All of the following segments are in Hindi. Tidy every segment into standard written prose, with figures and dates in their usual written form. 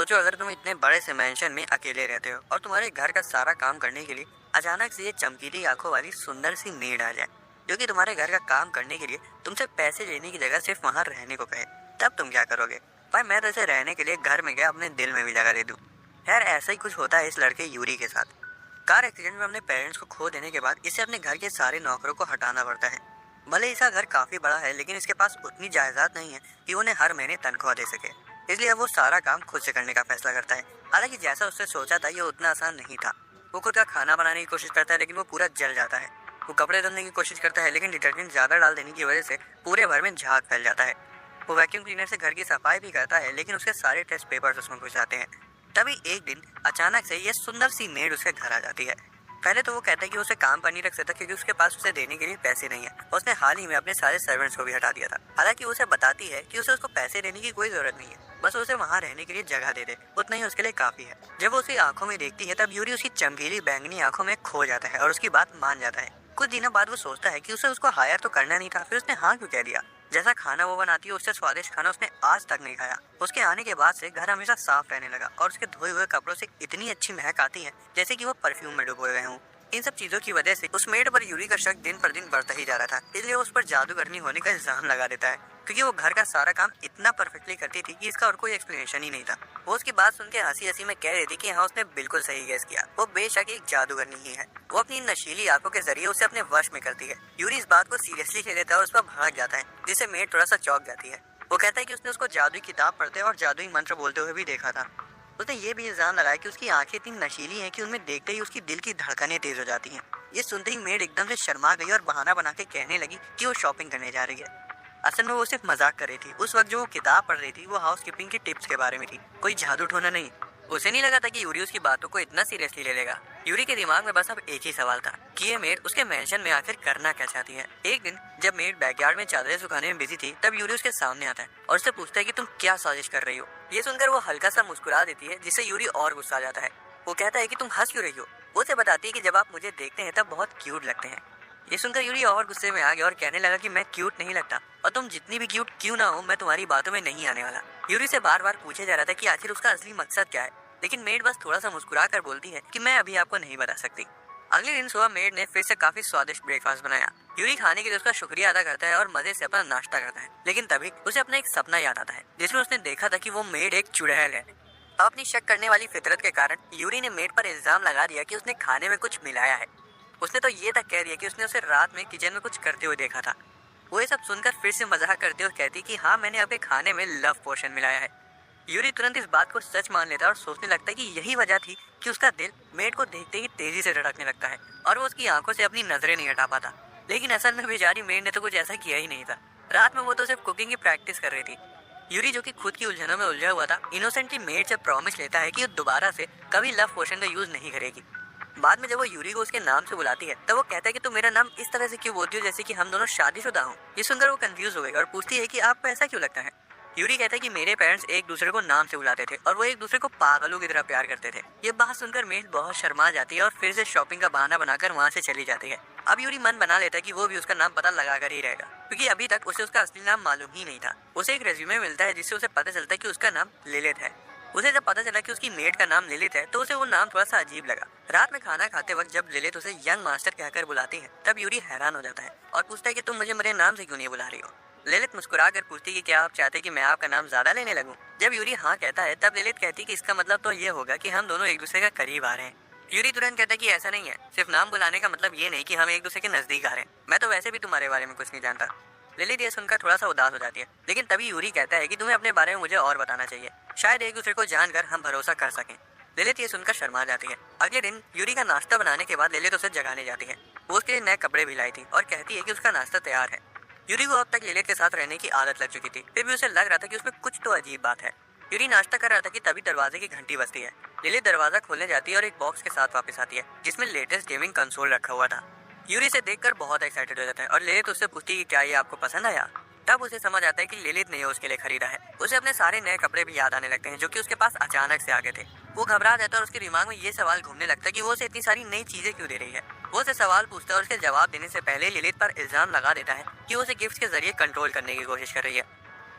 सोचो अगर तुम इतने बड़े से मेंशन में अकेले रहते हो और तुम्हारे घर का सारा काम करने के लिए अचानक से ये चमकीली आंखों वाली सुंदर सी मेड आ जाए जो कि तुम्हारे घर का काम करने के लिए तुमसे पैसे लेने की जगह सिर्फ वहां रहने को कहे, तब तुम क्या करोगे? भाई मैं तो इसे रहने के लिए घर में गया अपने दिल में भी जगह दे दूं। खैर ऐसा ही कुछ होता है इस लड़के यूरी के साथ। कार एक्सीडेंट में अपने पेरेंट्स को खो देने के बाद इसे अपने घर के सारे नौकरों को हटाना पड़ता है। भले इसका घर काफी बड़ा है लेकिन इसके पास उतनी जायदाद नहीं है कि उन्हें हर महीने तनख्वाह दे सके, इसलिए अब वो सारा काम खुद से करने का फैसला करता है। हालांकि जैसा उसने सोचा था ये उतना आसान नहीं था। वो खुद का खाना बनाने की कोशिश करता है लेकिन वो पूरा जल जाता है। वो कपड़े धोने की कोशिश करता है लेकिन डिटर्जेंट ज्यादा डाल देने की वजह से पूरे भर में झाग फैल जाता है। वो वैक्यूम क्लीनर से घर की सफाई भी करता है लेकिन उसके सारे टेस्ट पेपर्स उसमें घुस जाते हैं। तभी एक दिन अचानक से ये सुंदर सी मेड उसके घर आ जाती है। पहले तो वो कहता है कि उसे काम पर नहीं रख सकता क्योंकि उसके पास उसे देने के लिए पैसे नहीं है। उसने हाल ही में अपने सारे सर्वेंट्स को भी हटा दिया था। हालांकि उसे बताती है कि उसे उसको पैसे देने की कोई जरूरत नहीं है, बस उसे वहाँ रहने के लिए जगह दे दे, उतना ही उसके लिए काफी है। जब वो उसकी आंखों में देखती है तब यूरी उसकी चमकीली बैंगनी आंखों में खो जाता है और उसकी बात मान जाता है। कुछ दिनों बाद वो सोचता है कि उसे उसको हायर तो करना नहीं था, फिर उसने हाँ क्यों कह दिया। जैसा खाना वो बनाती है उससे स्वादिष्ट खाना उसने आज तक नहीं खाया। उसके आने के बाद से घर हमेशा साफ रहने लगा और उसके धोए हुए कपड़ों से इतनी अच्छी महक आती है जैसे कि वो परफ्यूम में डुबोए गए हों। इन सब चीजों की वजह से उस मेड पर यूरी का शक दिन पर दिन बढ़ता ही जा रहा था, इसलिए उस पर जादूगरनी होने का इल्जाम लगा देता है क्योंकि वो घर का सारा काम इतना परफेक्टली करती थी कि इसका और कोई एक्सप्लेनेशन ही नहीं था। वो उसकी बात सुन के हंसी हंसी में कह रही थी कि हाँ उसने बिल्कुल सही गेस किया, वो बेशक एक जादूगरनी ही है। वो अपनी नशीली आंखों के जरिए उसे अपने वश में करती है। यूरी इस बात को सीरियसली ले लेता है और उस पर भड़क जाता है जिससे मेड थोड़ा सा चौंक जाती है। वो कहता है कि उसने उसको जादुई किताब पढ़ते और जादुई मंत्र बोलते हुए भी देखा था। उसने ये भी इल्जाम लगाया कि उसकी आंखें इतनी नशीली हैं कि उनमें देखते ही उसकी दिल की धड़कनें तेज हो जाती हैं। ये सुनते ही मेड एकदम से शर्मा गई और बहाना बना के कहने लगी कि वो शॉपिंग करने जा रही है। असल में वो सिर्फ मजाक कर रही थी। उस वक्त जो वो किताब पढ़ रही थी वो हाउस कीपिंग की टिप्स के बारे में थी, कोई जादू टोना नहीं। उसे नहीं लगा था कि यूरी उसकी बातों को इतना सीरियसली ले लेगा। यूरी के दिमाग में बस अब एक ही सवाल था कि ये मेड उसके मेंशन में आखिर करना क्या चाहती है। एक दिन जब मेड बैकयार्ड में चादरें सुखाने में बिजी थी तब यूरी उसके सामने आता है और उससे पूछता है कि तुम क्या साजिश कर रही हो। ये सुनकर वो हल्का सा मुस्कुरा देती है जिससे यूरी और गुस्सा आ जाता है। वो कहता है कि तुम हंस क्यों रही हो। वो उसे बताती है कि जब आप मुझे देखते हैं तब बहुत क्यूट लगते हैं। ये सुनकर यूरी और गुस्से में आ गया और कहने लगा कि मैं क्यूट नहीं लगता और तुम जितनी भी क्यूट क्यों ना हो मैं तुम्हारी बातों में नहीं आने वाला। यूरी से बार बार पूछे जा रहा था कि आखिर उसका असली मकसद क्या है, लेकिन मेड बस थोड़ा सा मुस्कुरा कर बोलती है कि मैं अभी आपको नहीं बता सकती। अगले दिन सुबह मेड ने फिर से काफी स्वादिष्ट ब्रेकफास्ट बनाया। यूरी खाने के लिए उसका शुक्रिया अदा करता है और मजे से अपना नाश्ता करता है, लेकिन तभी उसे अपना एक सपना याद आता है जिसमें उसने देखा था कि वो मेड एक चुड़ैल है। अपनी शक करने वाली फितरत के कारण यूरी ने मेड पर इल्जाम लगा दिया कि उसने खाने में कुछ मिलाया है। उसने तो ये तक कह दिया कि उसने उसे रात में किचन में कुछ करते हुए देखा था। वो ये सब सुनकर फिर से मजाक करते हुए कहती कि हाँ मैंने आपके खाने में लव पोशन मिलाया है। यूरी तुरंत इस बात को सच मान लेता है और सोचने लगता है कि यही वजह थी कि उसका दिल मेड को देखते ही तेजी से धड़कने लगता है और वो उसकी आंखों से अपनी नजरें नहीं हटा पाता। लेकिन असल में बेचारी मेड ने तो कुछ ऐसा किया ही नहीं था। रात में वो तो सिर्फ कुकिंग की प्रैक्टिस कर रही थी। यूरी जो कि खुद की उलझनों में उलझा हुआ था इनोसेंटली मेड से प्रॉमिस लेता है कि वो दोबारा से कभी लव पोशन का यूज नहीं करेगी। बाद में जब वो यूरी को उसके नाम से बुलाती है तब वो कहता है कि तुम मेरा नाम इस तरह से क्यों बोलती हो जैसे कि हम दोनों शादीशुदा हों। ये सुनकर वो कंफ्यूज हो गई और पूछती है कि आपको ऐसा क्यों लगता है। यूरी कहता है कि मेरे पेरेंट्स एक दूसरे को नाम से बुलाते थे और वो एक दूसरे को पागलों की तरह प्यार करते थे। ये बात सुनकर मेड बहुत शर्मा जाती है और फिर से शॉपिंग का बहाना बनाकर वहाँ से चली जाती है। अब यूरी मन बना लेता है कि वो भी उसका नाम पता लगाकर ही रहेगा क्योंकि अभी तक उसे उसका असली नाम मालूम ही नहीं था। उसे एक रेज्यूमे मिलता है जिससे उसे पता चलता है कि उसका नाम लिलित है। उसे जब पता चला कि उसकी मेड का नाम लिलित है तो उसे वो नाम थोड़ा सा अजीब लगा। रात में खाना खाते वक्त जब लिलित उसे यंग मास्टर कहकर बुलाती है तब यूरी हैरान हो जाता है और पूछता है कि तुम मुझे मेरे नाम से क्यों नहीं बुला रही हो। लिलित मुस्कुरा कर पूछती कि क्या आप चाहते कि मैं आपका नाम ज्यादा लेने लगूं। जब यूरी हाँ कहता है तब लिलित कहती कि इसका मतलब तो ये होगा कि हम दोनों एक दूसरे के करीब आ रहे हैं। यूरी तुरंत कहता है कि ऐसा नहीं है, सिर्फ नाम बुलाने का मतलब ये नहीं कि हम एक दूसरे के नजदीक आ रहे हैं। मैं तो वैसे भी तुम्हारे बारे में कुछ नहीं जानता। लिलित ये सुनकर थोड़ा सा उदास हो जाती है, लेकिन तभी यूरी कहता है कि तुम्हें अपने बारे में मुझे और बताना चाहिए, शायद एक दूसरे को जानकर हम भरोसा कर सकें। लिलित ये सुनकर शर्मा जाती है। अगले दिन यूरी का नाश्ता बनाने के बाद लिलित उसे जगाने जाती है। वो उसके लिए नए कपड़े भी लाई थी और कहती है कि उसका नाश्ता तैयार है। यूरी को अब तक लिलित के साथ रहने की आदत लग चुकी थी, फिर भी उसे लग रहा था कि उसमें कुछ तो अजीब बात है। यूरी नाश्ता कर रहा था कि तभी दरवाजे की घंटी बजती है। लिलित दरवाजा खोलने जाती है और एक बॉक्स के साथ वापस आती है जिसमें लेटेस्ट गेमिंग कंसोल रखा हुआ था। यूरी इसे देखकर बहुत एक्साइटेड हो जाता है और लिलित उससे पूछती है कि क्या ये आपको पसंद आया। तब उसे समझ आता है कि लिलित ने उसके लिए खरीदा है। उसे अपने सारे नए कपड़े भी याद आने लगते हैं जो कि उसके पास अचानक से आ गए थे। वो घबरा जाता है और उसके दिमाग में ये सवाल घूमने लगता है कि वो उसे इतनी सारी नई चीजें क्यों दे रही है। वो उसे सवाल पूछता है और उसके जवाब देने से पहले लिलित पर इल्जाम लगा देता है कि वो उसे गिफ्ट के जरिए कंट्रोल करने की कोशिश कर रही है।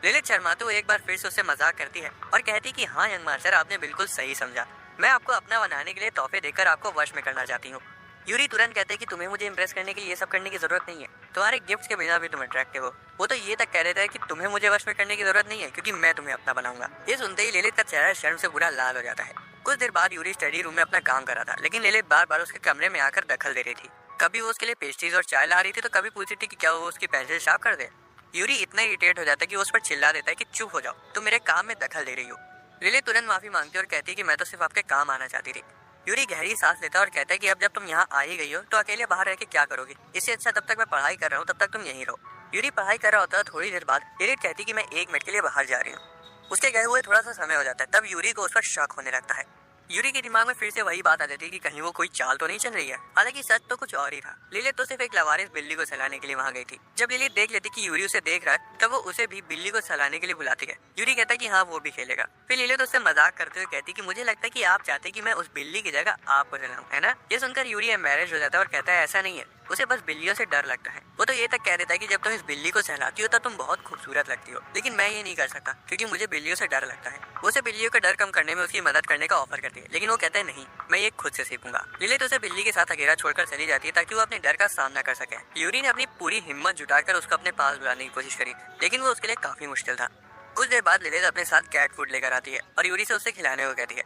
लिलित शर्माते हुए एक बार फिर से उससे मजाक करती है और कहती कि हाँ यंग मास्टर, आपने बिल्कुल सही समझा। मैं आपको अपना बनाने के लिए तोहफे देकर आपको वश में करना चाहती हूँ। यूरी तुरंत कहते हैं कि तुम्हें मुझे इम्प्रेस करने के लिए ये सब करने की जरूरत नहीं है। तुम्हारे गिफ्ट्स के बिना भी तुम अट्रैक्टिव हो। वो तो ये तक कह देता है कि तुम्हें मुझे वश में करने की जरूरत नहीं है क्योंकि मैं तुम्हें अपना बनाऊंगा। ये सुनते ही लिलित का चेहरा शर्म से पूरा लाल हो जाता है। कुछ देर बाद यूरी स्टडी रूम में अपना काम कर रहा था, लेकिन लिलित बार बार उसके कमरे में आकर दखल दे रही थी। कभी वो उसके लिए पेस्ट्रीज और चाय ला रही थी तो कभी पूछ रही थी कि क्या वो उसकी पेंसिल शार्प कर दे। यूरी इतना इरिटेट हो जाता है कि वो उस पर चिल्ला देता है कि चुप हो जाओ, तुम मेरे काम में दखल दे रही हो। लिली तुरंत माफी मांगती है और कहती है कि मैं तो सिर्फ आपके काम आना चाहती थी। यूरी गहरी सांस लेता है और कहता है कि अब जब तुम यहाँ आ ही गई हो तो अकेले बाहर रह के क्या करोगी, इससे अच्छा तब तक मैं पढ़ाई कर रहा हूँ, तब तक तुम यहीं रहो। यूरी पढ़ाई कर रहा होता है। थोड़ी देर बाद लिली कहती कि मैं 1 मिनट के लिए बाहर जा रही हूँ। उसके गए हुए थोड़ा सा समय हो जाता है, तब यूरी को उस पर शक होने लगता है। यूरी के दिमाग में फिर से वही बात आ जाती है कि कहीं वो कोई चाल तो नहीं चल रही है। हालांकि सच तो कुछ और ही था। लिली तो सिर्फ एक लवारिस बिल्ली को सहलाने के लिए वहाँ गई थी। जब लिली देख लेती कि यूरी उसे देख रहा है तब वो उसे भी बिल्ली को सहलाने के लिए बुलाती है। यूरी कहता है कि हाँ वो भी खेलेगा। फिर लिली तो उससे मजाक करते हुए कहती कि मुझे लगता है कि आप चाहते कि मैं उस बिल्ली की जगह आपको सहलाऊं, है ना। ये सुनकर यूरी एम्बैरेस्ड हो जाता है और कहता है ऐसा नहीं है, उसे बस बिल्लियों से डर लगता है। वो तो ये तक कह देता है कि जब तुम इस बिल्ली को सहलाती हो तब तुम बहुत खूबसूरत लगती हो, लेकिन मैं ये नहीं कर सकता क्योंकि मुझे बिल्लियों से डर लगता है। वो उसे बिल्लियों का डर कम करने में उसकी मदद करने का ऑफर करती है, लेकिन वो कहता है नहीं, मैं ये खुद से सीखूंगा। लिली तो उसे बिल्ली के साथ अकेला छोड़कर चली जाती है ताकि वो अपने डर का सामना कर सके। यूरी ने अपनी पूरी हिम्मत जुटाकर उसको अपने पास बुलाने की कोशिश करी, लेकिन वो उसके लिए काफी मुश्किल था। कुछ देर बाद लिली अपने साथ कैट फूड लेकर आती है और यूरी से उसे खिलाने को कहती है।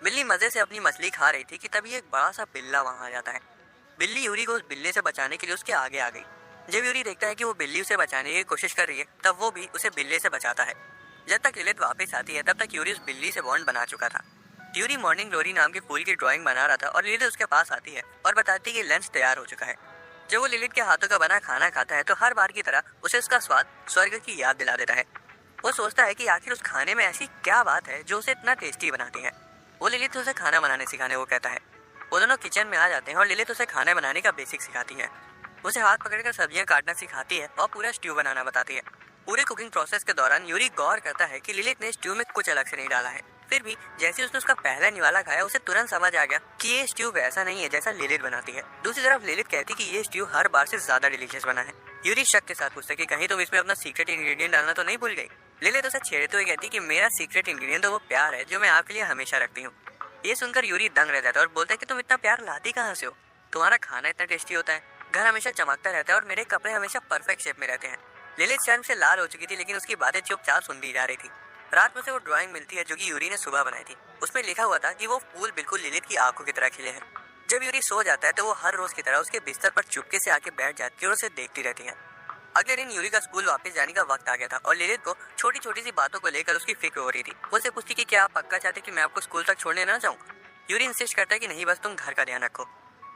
बिल्ली मजे से अपनी मछली खा रही थी कि तभी एक बड़ा सा बिल्ला वहां आ जाता है। बिल्ली यूरी को उस बिल्ले से बचाने के लिए उसके आगे आ गई। जब यूरी देखता है कि वो बिल्ली उसे बचाने की कोशिश कर रही है तब वो भी उसे बिल्ले से बचाता है। जब तक लिलित वापस आती है तब तक यूरी उस बिल्ली से बॉन्ड बना चुका था। यूरी मॉर्निंग ग्लोरी नाम के फूल की ड्राइंग बना रहा था और लिलित उसके पास आती है और बताती है कि लंच तैयार हो चुका है। जब वो लिलित के हाथों का बना खाना खाता है तो हर बार की तरह उसे उसका स्वाद स्वर्ग की याद दिला देता है। वो सोचता है कि आखिर उस खाने में ऐसी क्या बात है जो उसे इतना टेस्टी बनाती है। वो लिलित उसे खाना बनाने सिखाने को कहता है। वो दोनों किचन में आ जाते हैं और लिलित उसे खाना बनाने का बेसिक सिखाती है। उसे हाथ पकड़कर सब्जियां काटना सिखाती है और पूरा स्ट्यू बनाना बताती है। पूरे कुकिंग प्रोसेस के दौरान यूरी गौर करता है कि लिलित ने स्ट्यू में कुछ अलग से नहीं डाला है। फिर भी जैसे उसने उसका पहला निवाला खाया उसे तुरंत समझ आ गया कि ये स्ट्यू वैसा नहीं है जैसा लिलित बनाती है। दूसरी तरफ लिलित कहती कि ये स्ट्यू हर बार से ज्यादा डिलीशियस बना है। यूरी शक के साथ पूछता कि कहीं तुम इसमें अपना सीक्रेट इंग्रेडिएंट डालना तो नहीं भूल गई। लिलित उसे छेड़ते हुए कहती कि मेरा सीक्रेट इंग्रेडिएंट तो वो प्यार है जो मैं आपके लिए हमेशा रखती हूँ। ये सुनकर यूरी दंग रह जाता है और बोलता है कि तुम इतना प्यार लाती कहाँ से हो, तुम्हारा खाना इतना टेस्टी होता है, घर हमेशा चमकता रहता है और मेरे कपड़े हमेशा परफेक्ट शेप में रहते हैं। लिलित शर्म से लाल हो चुकी थी लेकिन उसकी बातें चुपचाप सुन दी जा रही थी। रात में से वो ड्राइंग मिलती है जो कि यूरी ने सुबह बनाई थी। उसमें लिखा हुआ था कि वो फूल बिल्कुल लिलित की आंखों की तरह खिले हैं। जब यूरी सो जाता है तो वो हर रोज की तरह उसके बिस्तर पर चुपके से आके बैठ जाती है और उसे देखती रहती है। अगले दिन यूरी का स्कूल वापस जाने का वक्त आ गया था और लिलित को छोटी छोटी सी बातों को लेकर उसकी फिक्र हो रही थी। वो उसे पूछती कि क्या आप पक्का चाहते कि मैं आपको स्कूल तक छोड़ने ना जाऊँ। यूरी इंसिस्ट करता है कि नहीं, बस तुम घर का ध्यान रखो।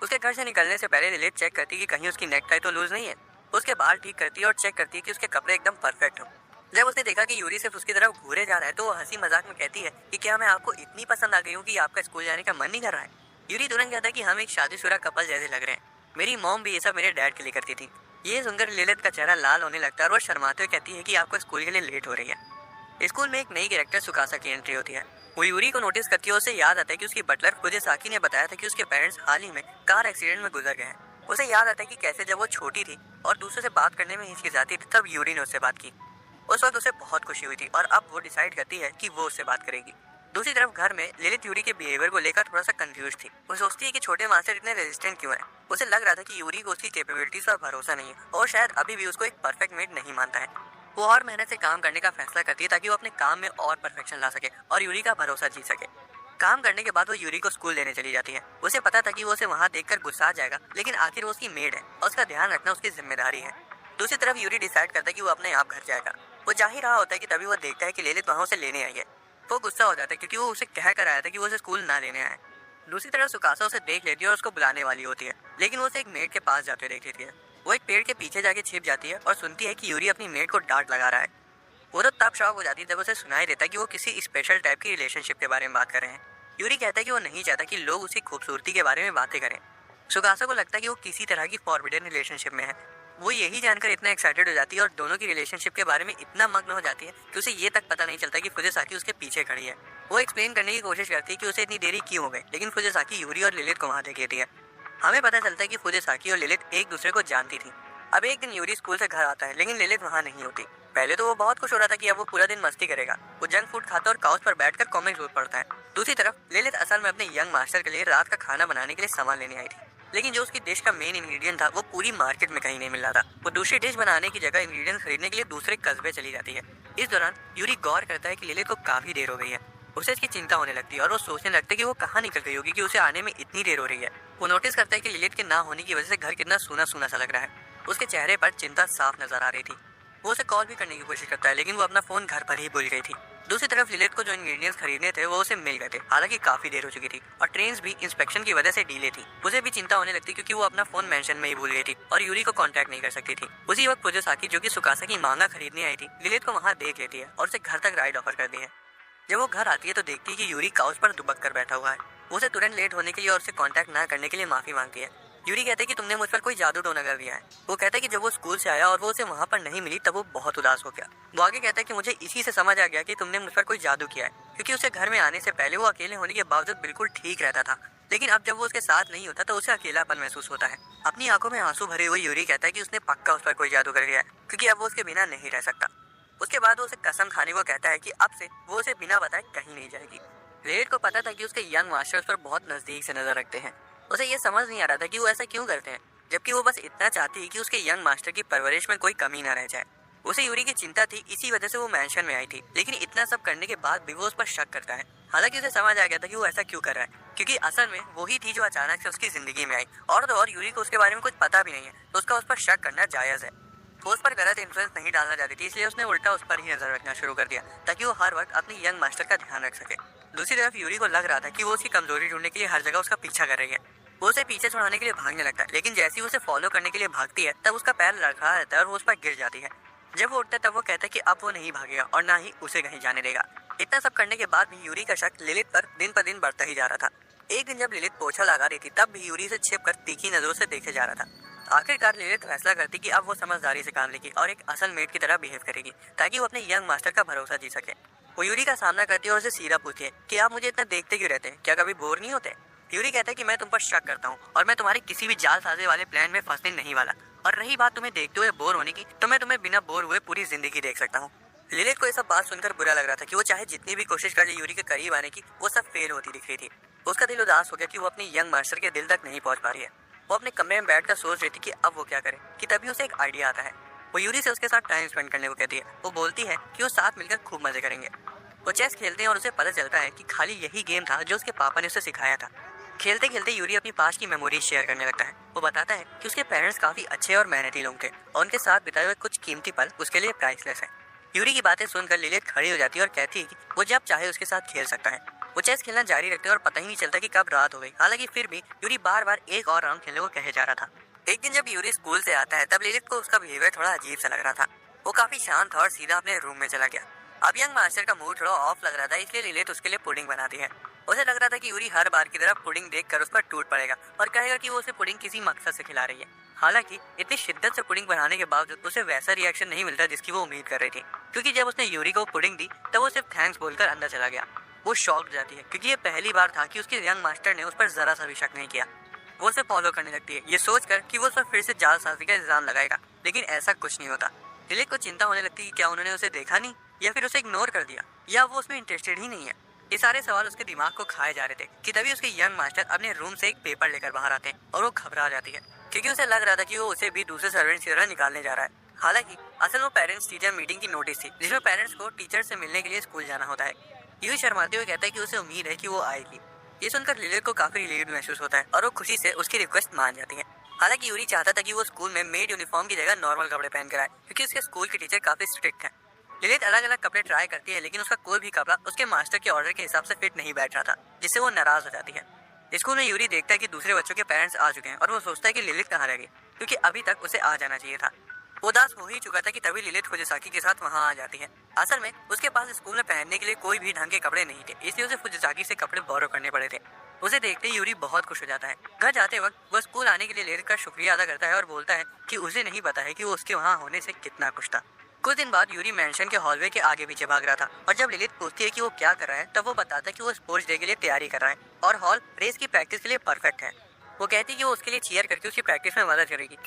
उसके घर से निकलने से पहले लिलित चेक करती कि कहीं उसकी नेक टाई तो लूज नहीं है। उसके बाल ठीक करती है और चेक करती है कि उसके कपड़े एकदम परफेक्ट हो। जब उसने देखा कि यूरी सिर्फ उसकी तरफ घूरे जा रहा है तो वो हंसी मजाक में कहती है कि क्या मैं आपको इतनी पसंद आ गई हूँ कि आपका स्कूल जाने का मन नहीं कर रहा है। यूरी तुरंत कहता है कि हम एक शादीशुदा कपल जैसे लग रहे हैं, मेरी मॉम भी ये सब मेरे डैड के लिए करती थी। ये सुनकर लिलित का चेहरा लाल होने लगता है और वो शर्माते हुए कहती है कि आपको स्कूल के लिए लेट हो रही है। स्कूल में एक नई कैरेक्टर सुकासा की एंट्री होती है। वो यूरी को नोटिस करती है। उसे याद आता है कि उसकी बटलर फुजिसाकी ने बताया था कि उसके पेरेंट्स हाल ही में कार एक्सीडेंट में गुजर गए हैं। उसे याद आता है कि कैसे जब वो छोटी थी और दूसरों से बात करने में हिचकिचाती थी तब यूरी ने उससे बात की। उस वक्त उसे बहुत खुशी हुई थी और अब वो डिसाइड करती है कि वो उससे बात करेगी। दूसरी तरफ घर में लिलित यूरी के बिहेवियर को लेकर थोड़ा सा कंफ्यूज थी। वो सोचती है कि छोटे मास्टर इतने रेजिस्टेंट क्यों हैं। उसे लग रहा था कि यूरी को उसकी कैपेबिलिटीज पर भरोसा नहीं है और शायद अभी भी उसको एक परफेक्ट मेट नहीं मानता है। वो और मेहनत से काम करने का फैसला करती है ताकि वो अपने काम में और परफेक्शन ला सके और यूरी का भरोसा जीत सके। काम करने के बाद वो यूरी को स्कूल लेने चली जाती है। उसे पता था कि वो उसे वहाँ देखकर गुस्सा आ जाएगा, लेकिन आखिर वो उसकी मेड है और उसका ध्यान रखना उसकी जिम्मेदारी है। दूसरी तरफ यूरी डिसाइड करता है कि वो अपने आप घर जाएगा। वो जा ही रहा होता है कि तभी वो देखता है कि लिलित वहाँ उसे लेने आई है। वो गुस्सा हो जाता है क्योंकि वो उसे कह कर आया था कि वो उसे स्कूल ना लेने आए। दूसरी तरफ सुकासा उसे देख लेती है और उसको बुलाने वाली होती है, लेकिन वो उसे एक मेड के पास जाते देख लेती है। वो एक पेड़ के पीछे जाके छिप जाती है और सुनती है कि यूरी अपनी मेड को डांट लगा रहा है। वो तो तब शॉक हो जाती है जब उसे सुनाई देता है कि वो किसी स्पेशल टाइप की रिलेशनशिप के बारे में बात कर रहे हैं। यूरी कहता है कि वो नहीं चाहता कि लोग उसकी खूबसूरती के बारे में बातें करें। सुकासा को लगता है कि वो किसी तरह की फॉरबिडन रिलेशनशिप में है। वो यही जानकर इतना एक्साइटेड हो जाती है और दोनों की रिलेशनशिप के बारे में इतना मग्न हो जाती है कि उसे ये तक पता नहीं चलता कि फुजिसाकी उसके पीछे खड़ी है। वो एक्सप्लेन करने की कोशिश करती है कि उसे इतनी देरी क्यों हो गई, लेकिन फुजिसाकी यूरी और लिलित को वहाँ देख लेती है। हमें पता चलता है कि फुजिसाकी और लिलित एक दूसरे को जानती थी। अब एक दिन यूरी स्कूल से घर आता है लेकिन लिलित वहाँ नहीं होती। पहले तो वो बहुत खुश हो रहा था कि अब वो पूरा दिन मस्ती करेगा। वो जंक फूड खाता और काउच पर बैठकर कॉमिक्स पढ़ता है। दूसरी तरफ लिलित असल में अपने यंग मास्टर के लिए रात का खाना बनाने के लिए सामान लेने आई थी, लेकिन जो उसकी डिश का मेन इंग्रेडिएंट था वो पूरी मार्केट में कहीं नहीं मिल रहा था। वो दूसरी डिश बनाने की जगह इंग्रेडिएंट्स खरीदने के लिए दूसरे कस्बे चली जाती है। इस दौरान यूरी गौर करता है कि लिलित को काफी देर हो गई है। उसे इसकी चिंता होने लगती है और वो सोचने लगता है कि वो कहाँ निकल गई होगी कि उसे आने में इतनी देर हो रही है। वो नोटिस करता है कि लिलित के ना होने की वजह से घर कितना सूना सूना सा लग रहा है। उसके चेहरे पर चिंता साफ नजर आ रही थी। वो उसे कॉल भी करने की कोशिश करता है, लेकिन वो अपना फोन घर पर ही भूल गई थी। दूसरी तरफ लिलित को जो इंग्रेडिएंट्स खरीदने थे वो उसे मिल गए थे, हालांकि काफी देर हो चुकी थी और ट्रेन्स भी इंस्पेक्शन की वजह से डीले थी। उसे भी चिंता होने लगती क्योंकि वो अपना फोन मेंशन में ही भूल गई थी और यूरी को कांटेक्ट नहीं कर सकती थी। उसी वक्त फुजिसाकी, जो कि सुकासा की मांगा खरीदने आई थी, लिलित को वहां देख लेती है और उसे घर तक राइड ऑफर करती है। जब वो घर आती है तो देखती है कि यूरी काउच पर दुबक कर बैठा हुआ है। वो उसे तुरंत लेट होने के लिए और उसे कांटेक्ट ना करने के लिए माफी मांगती है। यूरी कहते हैं कि तुमने मुझ पर कोई जादू टोना कर दिया है। वो कहता है कि जब वो स्कूल से आया और वो उसे वहाँ पर नहीं मिली तब वो बहुत उदास हो गया। वो आगे कहता है कि मुझे इसी से समझ आ गया कि तुमने मुझ पर कोई जादू किया है, क्योंकि उसे घर में आने से पहले वो अकेले होने के बावजूद बिल्कुल ठीक रहता था, लेकिन अब जब वो उसके साथ नहीं होता तो उसे अकेलापन महसूस होता है। अपनी आंखों में आंसू भरे हुए यूरी कहता है कि उसने पक्का उस पर कोई जादू कर दिया है, क्योंकि अब वो उसके बिना नहीं रह सकता। उसके बाद वो उसे कसम खाने को कहता है कि अब से वो उसे बिना बताए कहीं नहीं जाएगी। लिलित को पता था कि उसके यंग मास्टर उस पर बहुत नजदीक से नजर रखते हैं। उसे ये समझ नहीं आ रहा था कि वो ऐसा क्यों करते हैं, जबकि वो बस इतना चाहती है कि उसके यंग मास्टर की परवरिश में कोई कमी न रह जाए। उसे यूरी की चिंता थी, इसी वजह से वो मेंशन में आई थी, लेकिन इतना सब करने के बाद भी वो उस पर शक करता है। हालांकि उसे समझ आ गया था कि वो ऐसा क्यों कर रहा है, क्योंकि असल में वही थी जो अचानक से उसकी जिंदगी में आई, और तो और यूरी को उसके बारे में कुछ पता भी नहीं है, तो उसका उस पर शक करना जायज है। वो उस पर गलत इन्फ्लुएंस नहीं डालना चाहती थी, इसलिए उसने उल्टा उस पर ही नजर रखना शुरू कर दिया ताकि वो हर वक्त अपने यंग मास्टर का ध्यान रख सके। दूसरी तरफ यूरी को लग रहा था कि वो उसकी कमजोरी ढूंढने के लिए हर जगह उसका पीछा कर रही है। वो उसे पीछे छुड़ाने के लिए भागने लगता है, लेकिन जैसे ही उसे फॉलो करने के लिए भागती है तब उसका पैर लड़खड़ा रहता है और वो उस पर गिर जाती है। जब वो उठता है तब वो कहता है कि अब वो नहीं भागेगा और ना ही उसे कहीं जाने देगा। इतना सब करने के बाद भी यूरी का शक लिलित पर दिन पर दिन बढ़ता ही जा रहा था। एक दिन जब लिलित पोछा लगा रही थी तब भी यूरी से छिपकर तीखी नजरों से देखे जा रहा था। आखिरकार लिलित फैसला करती कि अब वो समझदारी से काम लेगी और एक असल मेट की तरह बिहेव करेगी, ताकि वो अपने यंग मास्टर का भरोसा जी सके। वो यूरी का सामना करती है और उसे सीधा पूछती है कि आप मुझे इतना देखते क्यों रहते हैं, क्या कभी बोर नहीं होते? यूरी कहता है कि मैं तुम पर शक करता हूँ और मैं तुम्हारे किसी भी जालसाजी वाले प्लान में फंसने नहीं वाला, और रही बात तुम्हें देखते हुए बोर होने की, तो मैं तुम्हें बिना बोर हुए पूरी जिंदगी देख सकता हूँ। लिलित को ये सब बात सुनकर बुरा लग रहा था कि वो चाहे जितनी भी कोशिश कर ले यूरी के करीब आने की, वो सब फेल होती दिख रही थी। उसका दिल उदास हो गया कि वो अपने यंग मास्टर के दिल तक नहीं पहुंच पा रही है। वो अपने कमरे में बैठकर सोच रही थी कि अब वो क्या करे, कि तभी उसे एक आइडिया आता है। वो यूरी से उसके साथ टाइम स्पेंड करने को कहती है। वो बोलती है कि वो साथ मिलकर खूब मजे करेंगे। वो चेस खेलते हैं और उसे पता चलता है कि खाली यही गेम था जो उसके पापा ने उसे सिखाया था। खेलते खेलते यूरी अपनी पास्ट की मेमोरीज शेयर करने लगता है। वो बताता है कि उसके पेरेंट्स काफी अच्छे और मेहनती लोग थे और उनके साथ बिताए हुए कुछ कीमती पल उसके लिए प्राइसलेस है। यूरी की बातें सुनकर लिलित खड़ी हो जाती है और कहती है कि वो जब चाहे उसके साथ खेल सकता है। वो चेस खेलना जारी रखते हैं और पता ही नहीं चलता कि कब रात हो गई। हालांकि फिर भी यूरी बार बार एक और राउंड खेलने को कहे जा रहा था। एक दिन जब यूरी स्कूल से आता है तब लिलित को उसका बिहेवियर थोड़ा अजीब सा लग रहा था। वो काफी शांत था और सीधा अपने रूम में चला गया। अब यंग मास्टर का मूड थोड़ा ऑफ लग रहा था, इसलिए लिलित उसके लिए पुडिंग बनाती है। उसे लग रहा था कि यूरी हर बार की तरह पुडिंग देखकर उस पर टूट पड़ेगा और कहेगा कि वो उसे पुडिंग किसी मकसद से खिला रही है। हालांकि इतनी शिद्दत से पुडिंग बनाने के बावजूद उसे वैसा रिएक्शन नहीं मिलता जिसकी वो उम्मीद कर रही थी, क्योंकि जब उसने यूरी को पुडिंग दी तब वो सिर्फ थैंक्स बोलकर अंदर चला गया। वो शॉक हो जाती है क्योंकि ये पहली बार था कि उसके यंग मास्टर ने उस पर जरा सा भी शक नहीं किया। वो उसे फॉलो करने लगती है, ये सोचकर कि वो उस पर फिर से जालसाजी का इल्जाम लगाएगा, लेकिन ऐसा कुछ नहीं होता। लिलित को चिंता होने लगती है कि क्या उन्होंने उसे देखा नहीं, या फिर उसे इग्नोर कर दिया, या वो उसमें इंटरेस्टेड ही नहीं है। ये सारे सवाल उसके दिमाग को खाए जा रहे थे कि तभी उसके यंग मास्टर अपने रूम से एक पेपर लेकर बाहर आते हैं और वो घबरा जाती है, क्योंकि उसे लग रहा था कि वो उसे भी दूसरे सर्वेंट्स की तरह निकालने जा रहा है। हालांकि असल वो पेरेंट्स टीचर मीटिंग की नोटिस थी, जिसमें पेरेंट्स को टीचर से मिलने के लिए स्कूल जाना होता है। यूं शर्माते हुए कहता है कि उसे उम्मीद है कि वो आएगी। ये सुनकर लिलित को काफी रिलीव्ड महसूस होता है और वो खुशी से उसकी रिक्वेस्ट मान जाती है। हालांकि यूरी चाहता था कि वो स्कूल में मेड यूनिफॉर्म की जगह नॉर्मल कपड़े पहन कर आए, क्योंकि उसके स्कूल के टीचर काफी स्ट्रिक्ट हैं। लिलित अलग अलग कपड़े ट्राई करती है, लेकिन उसका कोई भी कपड़ा उसके मास्टर के ऑर्डर के हिसाब से फिट नहीं बैठ रहा था, जिससे वो नाराज हो जाती है। स्कूल में यूरी देखता है कि दूसरे बच्चों के पेरेंट्स आ चुके हैं और वो सोचता है कि लिलित कहाँ रह गई, क्योंकि अभी तक उसे आ जाना चाहिए था। वो उदास हो ही चुका था कि तभी लिलित फुजिसाकी के साथ वहाँ आ जाती है। असल में उसके पास स्कूल में पहनने के लिए कोई भी ढंग के कपड़े नहीं थे, इसलिए उसे फुजिसाकी से कपड़े बोरो करने पड़े थे। उसे देखते ही यूरी बहुत खुश हो जाता है। घर जाते वक्त वो स्कूल आने के लिए लेट कर शुक्रिया अदा करता है और बोलता है कि उसे नहीं पता है कि वो उसके वहाँ होने से कितना खुश था। कुछ दिन बाद यूरी मेंशन के हॉलवे के आगे पीछे भाग रहा था और जब लिलित पूछती है कि वो क्या कर रहा है तब वो बताता है कि वो स्पोर्ट्स डे के लिए तैयारी कर रहा है और हॉल रेस की प्रैक्टिस के लिए परफेक्ट है। वो कहती है कि वो उसके लिए चीयर करके उसकी प्रैक्टिस में मदद करेगी।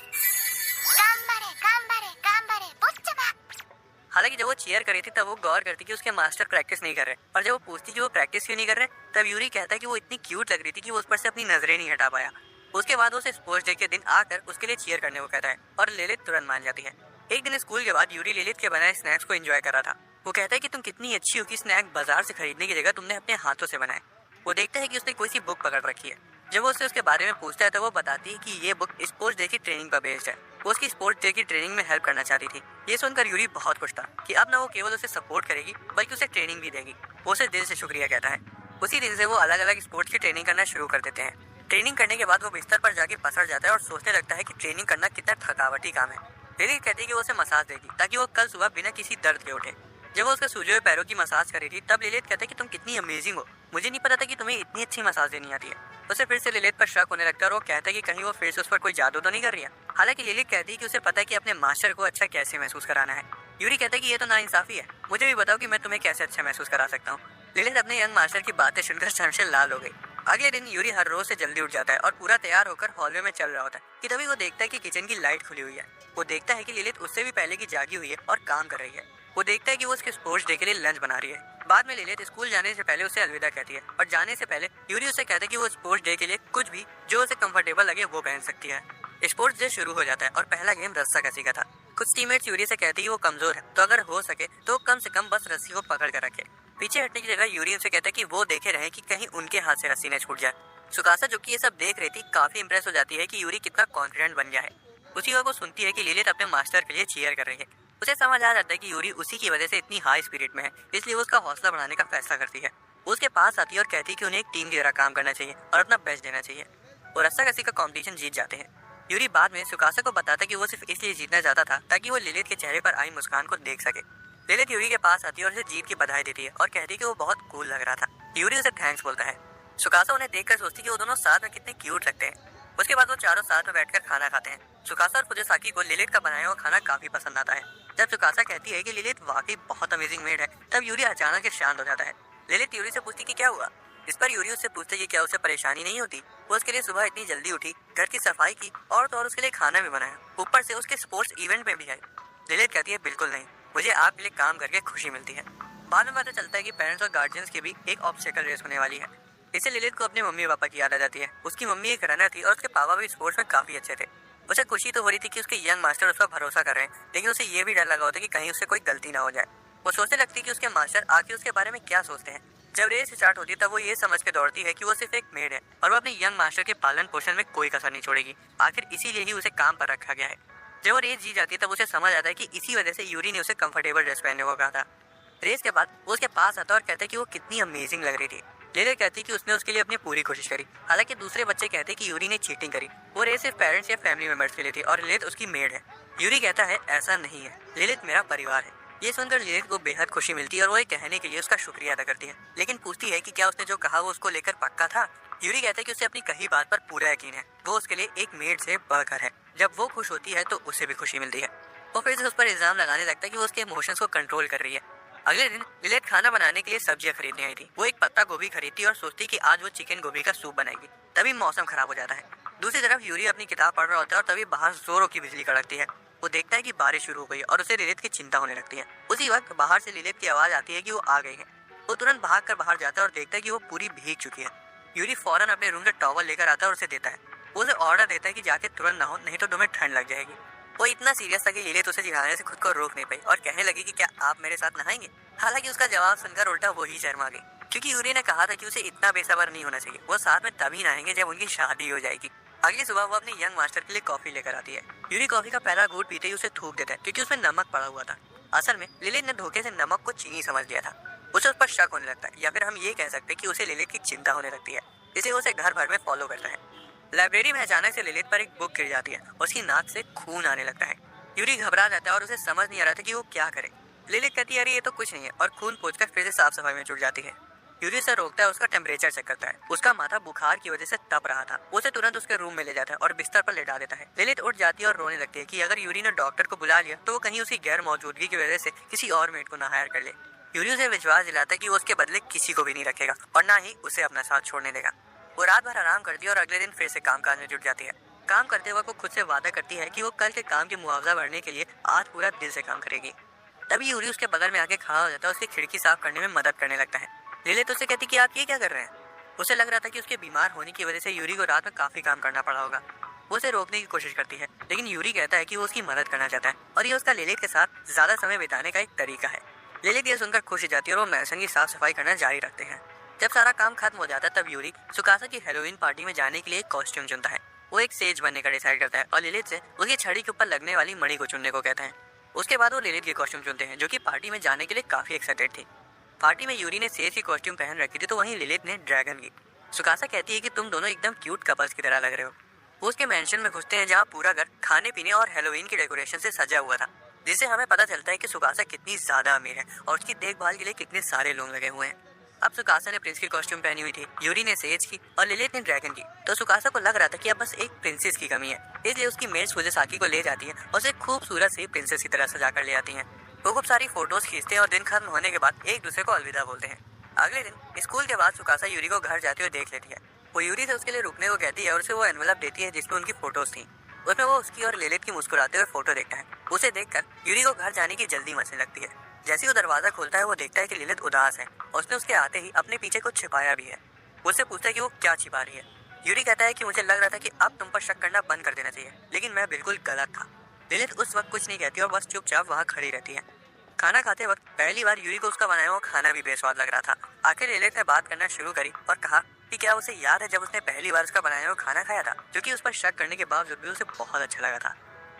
हालांकि जब वो चीयर कर रही थी तब वो गौर करती कि उसके मास्टर प्रैक्टिस नहीं कर रहे, और जब वो पूछती कि वो प्रैक्टिस क्यों नहीं कर रहे, तब यूरी कहता है कि वो इतनी क्यूट लग रही थी कि वो उस पर से अपनी नजरें नहीं हटा पाया। उसके बाद उसे स्पोर्ट्स डे के दिन आकर उसके लिए चीयर करने को कहता है और लिलित तुरंत मान जाती है। एक दिन स्कूल के बाद यूरी लिलित के बनाए स्नैक्स को एंजॉय कर रहा था। वो कहता है कि तुम कितनी अच्छी हो कि स्नैक बाजार से खरीदने की जगह तुमने अपने हाथों से बनाए। वो देखता है कि उसने कोई सी बुक पकड़ रखी है। जब वो उससे उसके बारे में पूछता है तो वो बताती है कि ये बुक स्पोर्ट्स डे की ट्रेनिंग पर बेस्ड है। वो उसकी स्पोर्ट्स डे की ट्रेनिंग में हेल्प करना चाहती थी। ये सुनकर यूरी बहुत खुश था कि अब ना वो केवल उसे सपोर्ट करेगी बल्कि उसे ट्रेनिंग भी देगी। वो उसे दिल से शुक्रिया कहता है। उसी दिन से वो अलग अलग स्पोर्ट्स की ट्रेनिंग करना शुरू कर देते हैं। ट्रेनिंग करने के बाद वो बिस्तर पर जाके पसर जाता है और सोचने लगता है कि ट्रेनिंग करना कितना थकावटी काम है। लिली कहती है कि वो उसे मसाज देगी ताकि वो कल सुबह बिना किसी दर्द के उठे। जब वो उसके सूजे हुए पैरों की मसाज कर रही थी तब लिलित कहता है कि तुम कितनी अमेजिंग हो, मुझे नहीं पता था कि तुम्हें इतनी अच्छी मसाज देनी आती है। उसे फिर से लिलित पर शक होने लगता है और वो कहता है कि कहीं वो फिर से उस पर कोई जादू तो नहीं कर रही है। हालांकि लिलित कहती है कि उसे पता है कि अपने मास्टर को अच्छा कैसे महसूस कराना है। यूरी कहता है कि ये तो नाइंसाफी है, मुझे भी बताओ कि मैं तुम्हें कैसे अच्छा महसूस करा सकता हूँ। लिलित अपने यंग मास्टर की बातें सुनकर शर्म से लाल हो गई। अगले दिन यूरी हर रोज से जल्दी उठ जाता है और पूरा तैयार होकर हॉलवे में चल रहा होता है कि तभी वो देखता है कि किचन की लाइट खुली हुई है। वो देखता है कि लिलित उससे भी पहले की जागी हुई है और काम कर रही है। वो देखता है कि वो उसके स्पोर्ट्स डे के लिए लंच बना रही है। बाद में लिलित स्कूल जाने से पहले उसे अलविदा कहती है और जाने से पहले यूरी उसे कहता है कि वो स्पोर्ट्स डे के लिए कुछ भी जो उसे कंफर्टेबल लगे वो पहन सकती है। स्पोर्ट्स डे शुरू हो जाता है और पहला गेम रस्साकसी का था। कुछ टीममेट्स यूरी से कहती है वो कमजोर है तो अगर हो सके तो कम से कम बस रस्सी को पकड़ कर रखे। पीछे हटने की जगह यूरी उनसे कहता है कि वो देखे रहे कि कहीं उनके हाथ से रस्सी न छूट जाए। सुकासा जो कि ये सब देख रही थी काफी इंप्रेस हो जाती है कि यूरी कितना कॉन्फिडेंट बन गया है। उसी वक्त वो सुनती है कि लिलित अपने मास्टर के लिए चीयर कर रही है। उसे समझ आ जाता है कि यूरी उसी की वजह से इतनी हाई स्पिरिट में है, इसलिए वो उसका हौसला बढ़ाने का फैसला करती है। वो उसके पास आती है और कहती है कि उन्हें एक टीम की तरह काम करना चाहिए और अपना बेस्ट देना चाहिए। वो रस्साकसी का कंपटीशन जीत जाते हैं। यूरी बाद में सुकासा को बताता है कि वो सिर्फ इसलिए जीतना चाहता था ताकि वो लिलित के चेहरे पर आई मुस्कान को देख सके। लिलित यूरी के पास आती है और उसे जीत की बधाई देती है और कहती है कि वो बहुत कूल लग रहा था। यूरी उसे थैंक्स बोलता है। सुकासा उन्हें देखकर सोचती है कि वो दोनों साथ में कितने क्यूट लगते हैं। उसके बाद वो चारों साथ में बैठकर खाना खाते हैं। सुकासा और फुजिसाकी को लिलित का बनाया हुआ खाना काफी पसंद आता है। जब सुकासा कहती है कि लिलित वाकई बहुत अमेजिंग मेड है तब यूरी अचानक से शांत हो जाता है। लिलित यूरी से पूछती कि क्या हुआ। इस पर यूरी उससे पूछते कि क्या उसे परेशानी नहीं होती। वो उसके लिए सुबह इतनी जल्दी उठी, घर की सफाई की और तो और उसके लिए खाना भी बनाया, ऊपर से उसके स्पोर्ट्स इवेंट में भी आई। लिलित कहती है बिल्कुल नहीं, मुझे आपके लिए काम करके खुशी मिलती है। बाद में पता चलता है कि पेरेंट्स और गार्जियंस की भी एक ऑब्स्टेकल रेस होने वाली है। इससे लिलित को अपने मम्मी पापा की याद आ जाती है। उसकी मम्मी एक रनर थी और उसके पापा भी स्पोर्ट्स में काफी अच्छे थे। उसे खुशी तो हो रही थी कि उसके यंग मास्टर उस पर भरोसा कर रहे हैं, लेकिन उसे ये भी डर लगा होता है कि कहीं उससे कोई गलती ना हो जाए। वो सोचने लगती है कि उसके मास्टर आखिर उसके बारे में क्या सोचते हैं। जब रेस स्टार्ट होती है तब वो ये समझ के दौड़ती है कि वो सिर्फ एक मेड है और वो अपने यंग मास्टर के पालन पोषण में कोई कसर नहीं छोड़ेगी। आखिर इसीलिए ही उसे काम पर रखा गया है। जब वो रेस जीत जाती है तब उसे समझ आता है कि इसी वजह से यूरी ने उसे कंफर्टेबल ड्रेस पहनने को कहा था। रेस के बाद वो उसके पास आता है और कहता है कि वो कितनी अमेजिंग लग रही थी। लिलित कहती है कि उसने उसके लिए अपनी पूरी कोशिश करी। हालांकि दूसरे बच्चे कहते हैं कि यूरी ने चीटिंग करी। वो रेस सिर्फ पेरेंट्स या फैमिली मेंबर्स के लिए थी और लिलित उसकी मेड है। यूरी कहता है ऐसा नहीं है, लिलित मेरा परिवार है। ये सुनकर लिलित को बेहद खुशी मिलती है और वो ये कहने के लिए उसका शुक्रिया अदा करती है, लेकिन पूछती है कि क्या उसने जो कहा वो उसको लेकर पक्का था। यूरी कहता है कि उसे अपनी कही बात पर पूरा यकीन है। वो उसके लिए एक मेड से बढ़कर है। जब वो खुश होती है तो उसे भी खुशी मिलती है। वो फिर से उस पर इल्जाम लगाने लगता है कि वो उसके इमोशंस को कंट्रोल कर रही है। अगले दिन लिलित खाना बनाने के लिए सब्जियां खरीदने आई थी। वो एक पत्ता गोभी खरीदती और सोचती कि आज वो चिकन गोभी का सूप बनाएगी। तभी मौसम खराब हो जाता है। दूसरी तरफ यूरी अपनी किताब पढ़ रहा होता है और तभी बाहर जोरों की बिजली कड़कती है। वो देखता है कि बारिश शुरू हो गई और उसे लिलित की चिंता होने लगती है। उसी वक्त बाहर से लिलित की आवाज आती है कि वो आ गई है। वो तुरंत भागकर बाहर जाता है और देखता है कि वो पूरी भीग चुकी है। यूरी फौरन अपने रूम से टॉवल लेकर आता है और उसे देता है। वो उसे ऑर्डर देता है कि जाके तुरंत नहाओ, नहीं तो तुम्हें ठंड लग जाएगी। वो इतना सीरियस था कि लिलित उसे चिढ़ाने से खुद को रोक नहीं पाई और कहने लगी कि क्या आप मेरे साथ नहाएंगे। हालांकि उसका जवाब सुनकर उल्टा वही शर्मा गई, क्योंकि यूरी ने कहा था कि उसे इतना बेसब्र नहीं होना चाहिए। वो साथ में तभी नहाएंगे जब उनकी शादी हो जाएगी। अगली सुबह वो अपने यंग मास्टर के लिए कॉफी लेकर आती है। यूरी कॉफी का पहला घूंट पीते ही उसे थूक देता है क्योंकि उसमें नमक पड़ा हुआ था। असल में लिलित ने धोखे से नमक को चीनी समझ लिया था। उसे उस पर शक होने लगता है, या फिर हम ये कह सकते हैं कि उसे लिलित की चिंता होने लगती है। इसे उसे घर भर में फॉलो करता है। लाइब्रेरी में अचानक से लिलित पर एक बुक गिर जाती है। उसकी नाक से खून आने लगता है। यूरी घबरा जाता है और उसे समझ नहीं आ रहा था कि वो क्या करे। लिलित कहती है अरे ये तो कुछ नहीं है और खून पोंछकर फिर से साफ सफाई में जुट जाती है। यूरी उसे रोकता है, उसका टेम्परेचर चेक करता है। उसका माथा बुखार की वजह से तप रहा था। उसे तुरंत उसके रूम में ले जाता है और बिस्तर पर लेटा देता है। लिलित उठ जाती है और रोने लगती है कि अगर यूरी ने डॉक्टर को बुला लिया तो वो कहीं उसकी गैर मौजूदगी की वजह से किसी और मेड को ना हायर कर ले। यूरी उसे विश्वास दिलाता है कि वो उसके बदले किसी को भी नहीं रखेगा और ना ही उसे अपना साथ छोड़ने देगा। वो रात भर आराम करती है और अगले दिन फिर से कामकाज में जुट जाती है। काम करते वक्त वो खुद से वादा करती है कि वो कल के काम की मुआवजा भरने के लिए आज पूरा दिल से काम करेगी। तभी यूरी उसके बगल में आके खड़ा हो जाता है, उसकी खिड़की साफ करने में मदद करने लगता है। लिलित उससे कहती कि आप ये क्या कर रहे हैं। उसे लग रहा था कि उसके बीमार होने की वजह से यूरी को रात में काफी काम करना पड़ा होगा। वो उसे रोकने की कोशिश करती है, लेकिन यूरी कहता है कि वो उसकी मदद करना चाहता है और ये उसका लिलित के साथ ज्यादा समय बिताने का एक तरीका है। लिलित ये सुनकर खुश हो जाती है और वो मैसन की साफ सफाई करना जारी रखते हैं। जब सारा काम खत्म हो जाता है तब यूरी सुकासा की हेलोवीन पार्टी में जाने के लिए एक कॉस्ट्यूम चुनता है। वो एक सेज बनने का डिसाइड करता है और लिलित से उसकी छड़ी के ऊपर लगने वाली मणि को चुनने को कहता है। उसके बाद वो लिलित की कॉस्ट्यूम चुनते हैं, जो कि पार्टी में जाने के लिए काफी एक्साइटेड थी। पार्टी में यूरी ने सेज की कॉस्ट्यूम पहन रखी थी तो वहीं लिलित ने ड्रैगन की। सुकासा कहती है कि तुम दोनों एकदम क्यूट कपल्स की तरह लग रहे हो। वो उसके मेंशन में घुसते हैं, जहाँ पूरा घर खाने पीने और हेलोवीन की डेकोरेशन से सजा हुआ था, जिससे हमें पता चलता है कि सुकासा कितनी ज्यादा अमीर है और उसकी देखभाल के लिए कितने सारे लोग लगे हुए हैं। अब सुकासा ने प्रिंस की कॉस्ट्यूम पहनी हुई थी, यूरी ने सेज की और लिलित ने ड्रैगन की। तो सुकासा को लग रहा था कि अब बस एक प्रिंसेस की कमी है, इसलिए उसकी मेड फुजिसाकी को ले जाती है और उसे खूबसूरत सी प्रिंसेस की तरह सजा कर ले आती है। वो खूब सारी फोटोज खींचते हैं और दिन खत्म होने के बाद एक दूसरे को अलविदा बोलते हैं। अगले दिन स्कूल के बाद सुकासा यूरी को घर जाते हुए देख लेती है। वो यूरी से उसके लिए रुकने को कहती है और उसे वो एनवेलप देती है जिसमें उनकी फोटोज थी। उसमें वो उसकी और लिलित की मुस्कुराते हुए फोटो देखता है। उसे देखकर यूरी को घर जाने की जल्दी मचने लगती है। जैसे ही वो दरवाजा खोलता है वो देखता है कि लिलित उदास है और उसने उसके आते ही अपने पीछे कुछ छिपाया भी है। उससे पूछता है कि वो क्या छिपा रही है। यूरी कहता है कि मुझे लग रहा था कि अब तुम पर शक करना बंद कर देना चाहिए, लेकिन मैं बिल्कुल गलत था। लिलित उस वक्त कुछ नहीं कहती और बस चुपचाप वहाँ खड़ी रहती है। खाना खाते वक्त पहली बार यूरी को उसका बनाया हुआ खाना भी बेस्वाद लग रहा था। आखिर लिलित ने बात करना शुरू करी और कहा कि क्या उसे याद है जब उसने पहली बार उसका बनाया हुआ खाना खाया था, जो कि उस पर शक करने के बावजूद भी उसे बहुत अच्छा लगा था।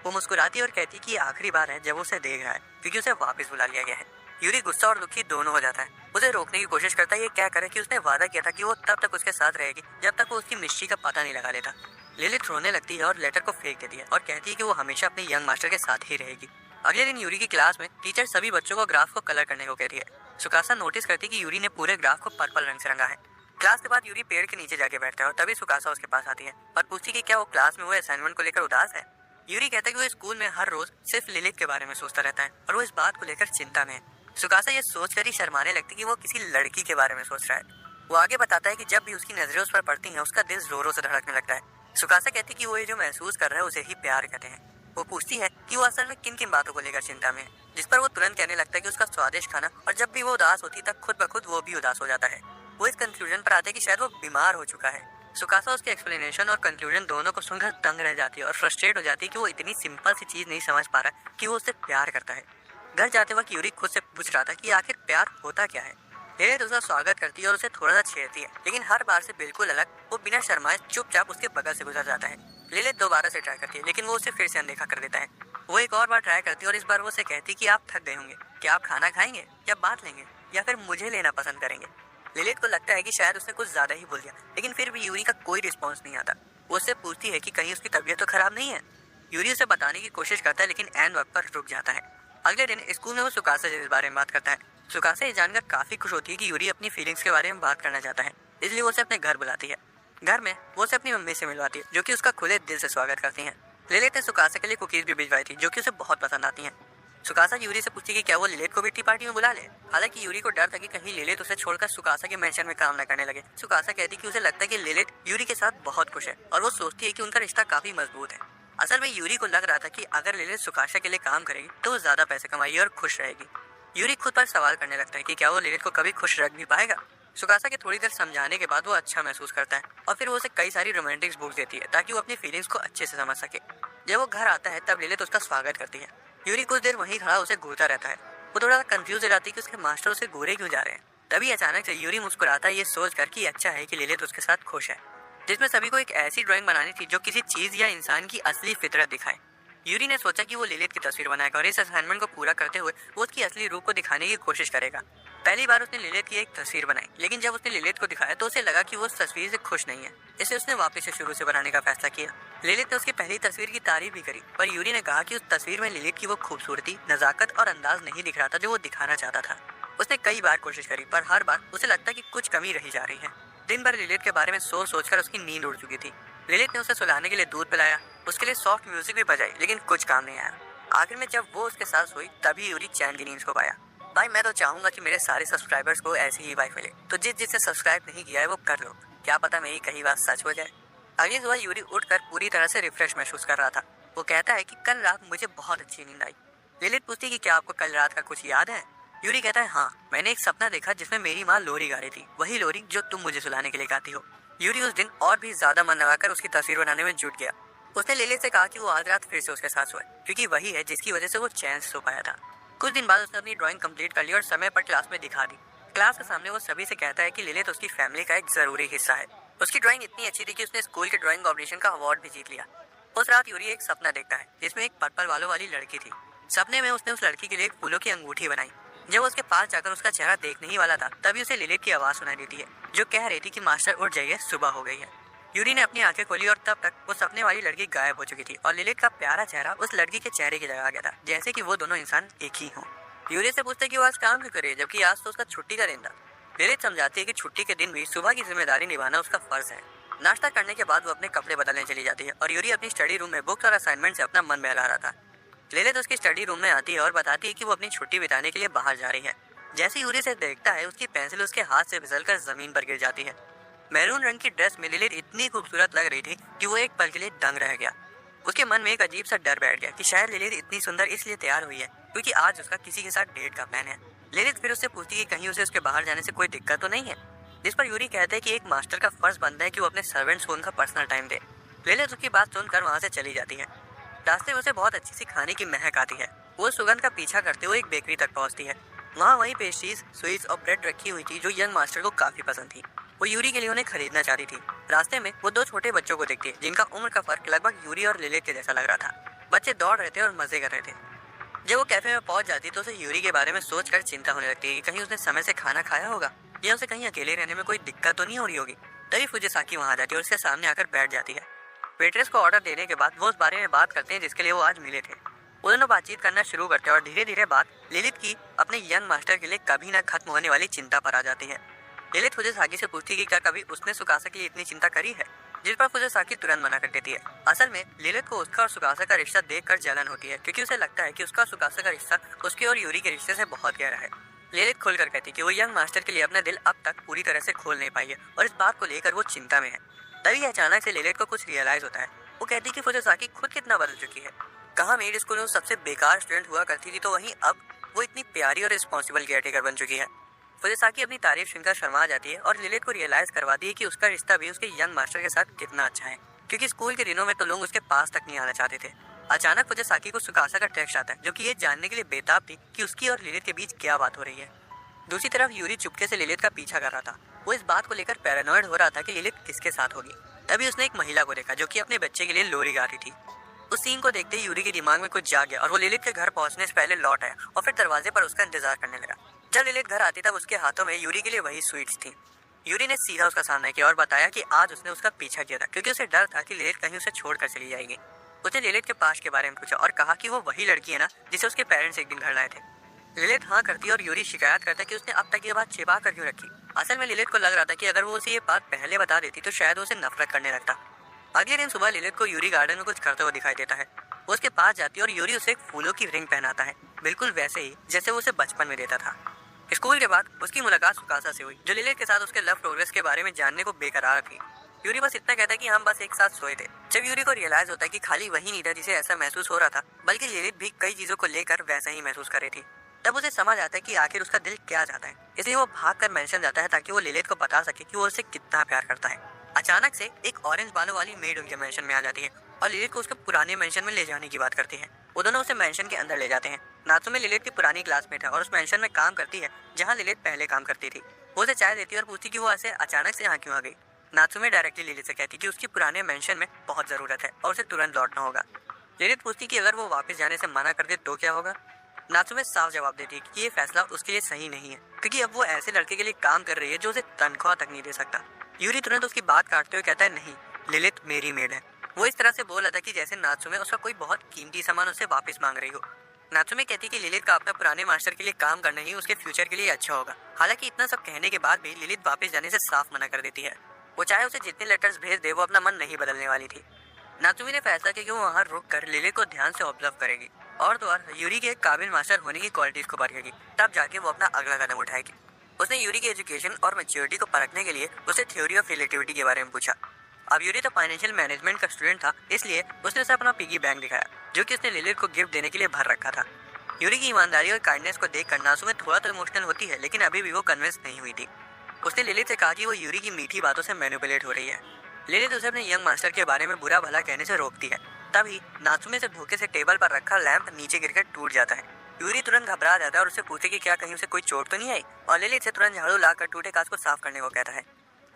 वो मुस्कुराती और कहती कि ये आखिरी बार है जब उसे देख रहा है, क्योंकि उसे वापस बुला लिया गया है। यूरी गुस्सा और दुखी दोनों हो जाता है। उसे रोकने की कोशिश करता है, ये क्या करे कि उसने वादा किया था कि वो तब तक उसके साथ रहेगी जब तक वो उसकी मिस्ट्री का पता नहीं लगा लेता। लिलित रोने लगती है और लेटर को फेंक देती है और कहती है कि वो हमेशा अपने यंग मास्टर के साथ ही रहेगी। अगले दिन यूरी की क्लास में टीचर सभी बच्चों को ग्राफ को कलर करने को कहती है। सुकासा नोटिस करती है कि यूरी ने पूरे ग्राफ को पर्पल रंग से रंगा है। क्लास के बाद यूरी पेड़ के नीचे जाके बैठता है और तभी सुकासा उसके पास आती है और पूछती कि क्या वो क्लास में हुए असाइनमेंट को लेकर उदास है। यूरी कहता है कि वो स्कूल में हर रोज सिर्फ लिलित के बारे में सोचता रहता है और वो इस बात को लेकर चिंता में है। सुकासा ये सोचकर ही शर्माने लगती कि वो किसी लड़की के बारे में सोच रहा है। वो आगे बताता है कि जब भी उसकी नजरें उस पर पड़ती हैं उसका दिल जोरों से धड़कने लगता है। सुकासा कहती कि वो ये जो महसूस कर रहा है उसे ही प्यार कहते हैं। वो पूछती है कि वो असल में किन किन बातों को लेकर चिंता में है, जिस पर वो तुरंत कहने लगता है कि उसका स्वादिष्ट खाना, और जब भी वो उदास होती तब खुद ब खुद वो भी उदास हो जाता है। वो इस कंक्लूजन पर आते हैं कि शायद वो बीमार हो चुका है। सुकासा उसके एक्सप्लेनेशन और कंक्लूजन दोनों को सुनकर तंग रह जाती है और फ्रस्ट्रेट हो जाती है कि वो इतनी सिंपल सी चीज नहीं समझ पा रहा कि वो उससे प्यार करता है। घर जाते वक्त यूरी खुद से पूछ रहा था कि आखिर प्यार होता क्या है। लिलित उसका स्वागत करती है और उसे थोड़ा सा छेड़ती है, लेकिन हर बार से बिल्कुल अलग वो बिना शर्माए चुपचाप उसके बगल से गुजर जाता है। लिलित दोबारा से ट्राई करती है, लेकिन वो उसे फिर से अनदेखा कर देता है। वो एक और बार ट्राई करती है और इस बार वो उसे कहती कि आप थक गए होंगे, क्या आप खाना खाएंगे या बांट लेंगे या फिर मुझे लेना पसंद करेंगे। लिलित को लगता है कि शायद उसने कुछ ज्यादा ही बोल दिया, लेकिन फिर भी यूरी का कोई रिस्पॉन्स नहीं आता। वो उससे पूछती है कि कहीं उसकी तबीयत तो खराब नहीं है। यूरी उसे बताने की कोशिश करता है, लेकिन एंड वक्त पर रुक जाता है। अगले दिन स्कूल में वो सुकासा से इस बारे में बात करता है। सुकासा ये जानकर काफी खुश होती है कि यूरी अपनी फीलिंग्स के बारे में बात करना चाहता है, इसलिए वो उसे अपने घर बुलाती है। घर में वो उसे अपनी मम्मी से मिलवाती है, जो कि उसका खुले दिल से स्वागत करती हैं। लिलित ने सुकासा के लिए कुकीज भी भिजवाई थी, जो कि उसे बहुत पसंद आती हैं। सुकासा यूरी से पूछती कि क्या वो लिलित को भी टी पार्टी में बुला ले। हालांकि यूरी को डर था कि कहीं लिलित उसे छोड़कर सुकासा के मेंशन में काम न करने लगे। सुकासा कहती कि उसे लगता है कि लिलित यूरी के साथ बहुत खुश है और वो सोचती है कि उनका रिश्ता काफी मजबूत है। असल में यूरी को लग रहा था कि अगर लिलित सुकाशा के लिए काम करेगी तो वो ज्यादा पैसे कमाएगी और खुश रहेगी। यूरी खुद पर सवाल करने लगता है कि क्या वो लिलित को कभी खुश रख भी पाएगा। सुकासा के थोड़ी देर समझाने के बाद वो अच्छा महसूस करता है और फिर वो उसे कई सारी रोमांटिक बुक्स देती है ताकि वो अपनी फीलिंग्स को अच्छे से समझ सके। जब वो घर आता है तब लिलित उसका स्वागत करती है। यूरी कुछ देर वहीं खड़ा उसे घूरता रहता है। वो थोड़ा सा कंफ्यूज हो जाती है कि उसके मास्टर उसे घूरे क्यों जा रहे हैं। तभी अचानक से यूरी मुस्कुराता है, ये सोचकर कि अच्छा है कि लिलित उसके साथ खुश है। जिसमें सभी को एक ऐसी ड्राइंग बनानी थी जो किसी चीज या इंसान की असली फितरत दिखाए। यूरी ने सोचा कि वो लिलित की तस्वीर बनाएगा और इस असाइनमेंट को पूरा करते हुए वो उसकी असली रूप को दिखाने की कोशिश करेगा। पहली बार उसने लिलित की एक तस्वीर बनाई, लेकिन जब उसने लिलित को दिखाया तो उसे लगा कि वो उस तस्वीर से खुश नहीं है, इसलिए उसने वापस से शुरू से बनाने का फैसला किया। लिलित ने उसकी पहली तस्वीर की तारीफ भी करी, पर यूरी ने कहा कि उस तस्वीर में लिलित की वो खूबसूरती, नजाकत और अंदाज नहीं दिख रहा था जो वो दिखाना चाहता था। उसने कई बार कोशिश करी, पर हर बार उसे लगता कि कुछ कमी रही जा रही है। दिन भर लिलित के बारे में सोच सोचकर उसकी नींद उड़ चुकी थी। लिलित ने उसे सुलाने के लिए दूध पिलाया, उसके लिए सॉफ्ट म्यूजिक भी बजाई, लेकिन कुछ काम नहीं आया। आखिर में जब वो उसके साथ सोई तभी यूरी चैन की नींद को पाया। भाई मैं तो चाहूंगा कि मेरे सारे सब्सक्राइबर्स को ऐसी ही वाइफ मिले, तो जिसने सब्सक्राइब नहीं किया है वो कर लो, क्या पता मेरी कही बात सच हो जाए। अगली सुबह यूरी उठकर पूरी तरह से रिफ्रेश महसूस कर रहा था। वो कहता है कि कल रात मुझे बहुत अच्छी नींद आई। लिलित पूछती कि क्या आपको कल रात का कुछ याद है? यूरी कहता है हाँ, मैंने एक सपना देखा जिसमें मेरी माँ लोरी गा रही थी, वही लोरी जो तुम मुझे सुलाने के लिए गाती हो। यूरी उस दिन और भी ज्यादा मन लगाकर उसकी तस्वीर बनाने में जुट गया। उसने लिलित से कहा कि वो आज रात फिर से उसके साथ सोए, क्योंकि वही है जिसकी वजह से वो चैन से सो पाया था। कुछ दिन बाद उसने अपनी ड्राइंग कंप्लीट कर ली और समय पर क्लास में दिखा दी। क्लास के सामने वो सभी से कहता है कि लिलित उसकी फैमिली का एक जरूरी हिस्सा है। उसकी ड्राइंग इतनी अच्छी थी कि उसने स्कूल के ड्राइंग कॉम्पिटिशन का अवार्ड भी जीत लिया। उस रात यूरी एक सपना देखता है जिसमें एक पर्पल बालों वाली लड़की थी। सपने में उसने उस लड़की के लिए एक फूलों की अंगूठी बनाई। जब वो उसके पास जाकर उसका चेहरा देखने ही वाला था, तभी उसे लिलित की आवाज सुनाई देती है, जो कह रही थी कि मास्टर उठ जाइए, सुबह हो गई है। यूरी ने अपनी आंखें खोली और तब तक वो सपने वाली लड़की गायब हो चुकी थी और लिलित का प्यारा चेहरा उस लड़की के चेहरे की जगह आ गया था, जैसे कि वो दोनों इंसान एक ही हों। यूरी से पूछते कि वो आज काम क्यों करे, जबकि आज तो उसका छुट्टी का दिन था। लिलित समझाती है कि छुट्टी के दिन भी सुबह की जिम्मेदारी निभाना उसका फर्ज है। नाश्ता करने के बाद वो अपने कपड़े बदलने चली जाती है और यूरी अपनी स्टडी रूम में बुक्स और असाइनमेंट से अपना मन बहला रहा था। लिलित उसकी स्टडी रूम में आती है और बताती है कि वो अपनी छुट्टी बिताने के लिए बाहर जा रही है। जैसे यूरी से देखता है, उसकी पेंसिल उसके हाथ से फिसलकर जमीन पर गिर जाती है। मैरून रंग की ड्रेस में लिलित इतनी खूबसूरत लग रही थी कि वो एक पल के लिए दंग रह गया। उसके मन में एक अजीब सा डर बैठ गया कि शायद लिलित इतनी सुंदर इसलिए तैयार हुई है क्योंकि आज उसका किसी के साथ डेट का प्लान है। लिलित फिर उससे पूछती कि कहीं उसे उसके बाहर जाने से कोई दिक्कत तो नहीं है, जिस पर यूरी कहते हैं कि एक मास्टर का फर्ज बनता है कि वो अपने सर्वेंट्स को उनका पर्सनल टाइम दे। लिलित उसकी बात सुनकर वहां से चली जाती है। रास्ते में उसे बहुत अच्छी सी खाने की महक आती है। वो सुगंध का पीछा करते हुए एक बेकरी तक पहुंचती है। वहाँ वही पेस्ट्रीज, स्वीट्स और ब्रेड रखी हुई थी जो यंग मास्टर को काफी पसंद थी। वो यूरी के लिए उन्हें खरीदना चाहती थी। रास्ते में वो दो छोटे बच्चों को देखती है जिनका उम्र का फर्क लगभग यूरी और लिलित के जैसा लग रहा था। बच्चे दौड़ रहे थे और मजे कर रहे थे। जब वो कैफे में पहुंच जाती तो उसे यूरी के बारे में सोचकर चिंता होने लगती है कि कहीं उसने समय से खाना खाया होगा या उसे कहीं अकेले रहने में कोई दिक्कत तो नहीं हो रही होगी। तभी फुजिसाकी वहां आ जाती है और उसके सामने आकर बैठ जाती है। वेट्रेस को ऑर्डर देने के बाद वो उस बारे में बात करते हैं जिसके लिए वो आज मिले थे। वो दोनों बातचीत करना शुरू करते हैं और धीरे धीरे बात लिलित की अपने यंग मास्टर के लिए कभी न खत्म होने वाली चिंता पर आ जाती है। लिलित फुजिसाकी से पूछती है कि क्या कभी उसने सुकासा के लिए इतनी चिंता करी है, जिस पर फुजिसाकी तुरंत मना कर देती है। असल में लिलित को उसका और सुकासा का रिश्ता देखकर जलन होती है, क्योंकि उसे लगता है कि उसका सुकासा का रिश्ता उसके और यूरी के रिश्ते से बहुत गहरा है। लिलित खुलकर कहती कि वो यंग मास्टर के लिए अपना दिल अब तक पूरी तरह से खोल नहीं पाई है और इस बात को लेकर वो चिंता में है। तभी अचानक से लिलित को कुछ रियलाइज होता है। वो कहती कि फुजिसाकी खुद कितना बदल चुकी है। कहाँ मेड स्कूल में सबसे बेकार स्टूडेंट हुआ करती थी, तो वहीं अब वो इतनी प्यारी और रिस्पॉन्सिबल केयरटेकर बन चुकी है। फुजिसाकी अपनी तारीफ सुनकर शर्मा जाती है और लिलित को रियलाइज करवाती है कि उसका रिश्ता भी उसके यंग मास्टर के साथ कितना अच्छा है, क्योंकि स्कूल के दिनों में तो लोग उसके पास तक नहीं आना चाहते थे। अचानक फुजिसाकी को सुकासा का टेक्स्ट आता है, जो कि ये जानने के लिए बेताब थी कि उसकी और लिलित के बीच क्या बात हो रही है। दूसरी तरफ यूरी चुपके से लिलित का पीछा कर रहा था। वो इस बात को लेकर पैरानॉइड हो रहा था कि लिलित किसके साथ होगी। तभी उसने एक महिला को देखा जो कि अपने बच्चे के लिए लोरी गा रही थी। उस सीन को देखते ही यूरी के दिमाग में कुछ जाग गया और वो लिलित के घर पहुंचने से पहले लौट आया और फिर दरवाजे पर उसका इंतजार करने लगा। जब लिलित घर आती तब उसके हाथों में यूरी के लिए वही स्वीट्स थी। यूरी ने सीधा उसका सामना किया और बताया कि आज उसने उसका पीछा किया था क्योंकि उसे डर था कि लिलित कहीं उसे छोड़कर चली जाएगी। उसने लिलित के पास के बारे में पूछा और कहा कि वो वही लड़की है ना जिसे उसके पेरेंट्स एक दिन घर लाए थे। लिलित हाँ करती और यूरी शिकायत करता कि उसने अब तक ये बात छिपा कर क्यों रखी। असल में लिलित को लग रहा था कि अगर वो उसे ये बात पहले बता देती तो शायद उसे नफरत करने लगता। अगले दिन सुबह लिलित को यूरी गार्डन में कुछ करते हुए दिखाई देता है। वो उसके पास जाती है और यूरी उसे एक फूलों की रिंग पहनाता है, बिल्कुल वैसे ही जैसे वो उसे बचपन में देता था। स्कूल के बाद उसकी मुलाकात सुकासा से हुई, जो लिलित के साथ उसके लव प्रोग्रेस के बारे में जानने को बेकरार थी। यूरी बस इतना कहता है कि हम बस एक साथ सोए थे। जब यूरी को रियलाइज होता है कि खाली वही नहीं था जिसे ऐसा महसूस हो रहा था, बल्कि लिलित भी कई चीजों को लेकर वैसा ही महसूस कर रही थी, तब उसे समझ आता है कि आखिर उसका दिल क्या चाहता है। इसलिए वो भागकर मेंशन जाता है ताकि वो लिलित को बता सके कि वो उसे कितना प्यार करता है। अचानक से एक ऑरेंज बालों वाली मेड उनके मेंशन में आ जाती है और लिलित को उसके पुराने मेंशन में ले जाने की बात करती है। वो दोनों उसे मेंशन के अंदर ले जाते हैं। नात्सुमे लिलित की पुरानी क्लासमेट है और उस मेंशन में काम करती है जहाँ लिलित पहले काम करती थी। वो उसे चाय देती है और पूछती कि वो ऐसे अचानक से यहाँ क्यों आ गई। नात्सुमे डायरेक्टली लिलित से कहती कि उसकी पुराने मेंशन में बहुत जरूरत है और उसे तुरंत लौटना होगा। लिलित पूछती कि अगर वो वापस जाने से मना कर दे तो क्या होगा। नात्सुमे साफ जवाब देती है कि ये फैसला उसके लिए सही नहीं है, क्योंकि अब वो ऐसे लड़के के लिए काम कर रही है जो उसे तनख्वाह तक नहीं दे सकता। यूरी तुरंत उसकी बात काटते हुए कहता है, नहीं, लिलित मेरी मेड है। वो इस तरह से बोल रहा था कि जैसे नात्सुमे उसका कोई बहुत कीमती सामान उससे वापस मांग रही हो। नात्सुमे कहती कि लिलित का अपना पुराने मास्टर के लिए काम करना ही उसके फ्यूचर के लिए अच्छा होगा। हालांकि इतना सब कहने के बाद भी लिलित वापस जाने से साफ मना कर देती है। वो चाहे उसे जितने लेटर्स भेज दे, वो अपना मन नहीं बदलने वाली थी। नात्सुमे ने फैसला किया कि वो वहाँ रुक कर लिलित को ध्यान से ऑब्जर्व करेगी और तो और यूरी के एक काबिल मास्टर होने की क्वालिटीज को परखेगी, तब जाके वो अपना अगला कदम उठाएगी। उसने यूरी की एजुकेशन और मैच्योरिटी को परखने के लिए उसे थ्योरी ऑफ रिलेटिविटी के बारे में पूछा। अब यूरी तो फाइनेंशियल मैनेजमेंट का स्टूडेंट था, इसलिए उसने उसे अपना पिगी बैंक दिखाया जो कि उसने लिलित को गिफ्ट देने के लिए भर रखा था। यूरी की ईमानदारी और काइंडनेस को देखकर नासुमे थोड़ा तो इमोशनल होती है, लेकिन अभी भी वो कन्विंस नहीं हुई थी। उसने लिलित से कहा कि वो यूरी की मीठी बातों से मैनिपुलेट हो रही है। लिलित उसे अपने यंग मास्टर के बारे में बुरा भला कहने से रोकती है। तभी नासुमे से धोखे से टेबल पर रखा लैंप नीचे गिरकर टूट जाता है। यूरी तुरंत घबरा जाता है और उससे पूछे कि क्या कहीं उसे कोई चोट तो नहीं आई, और लिलित से तुरंत झाड़ू लाकर टूटे कांच को साफ करने को कहता है।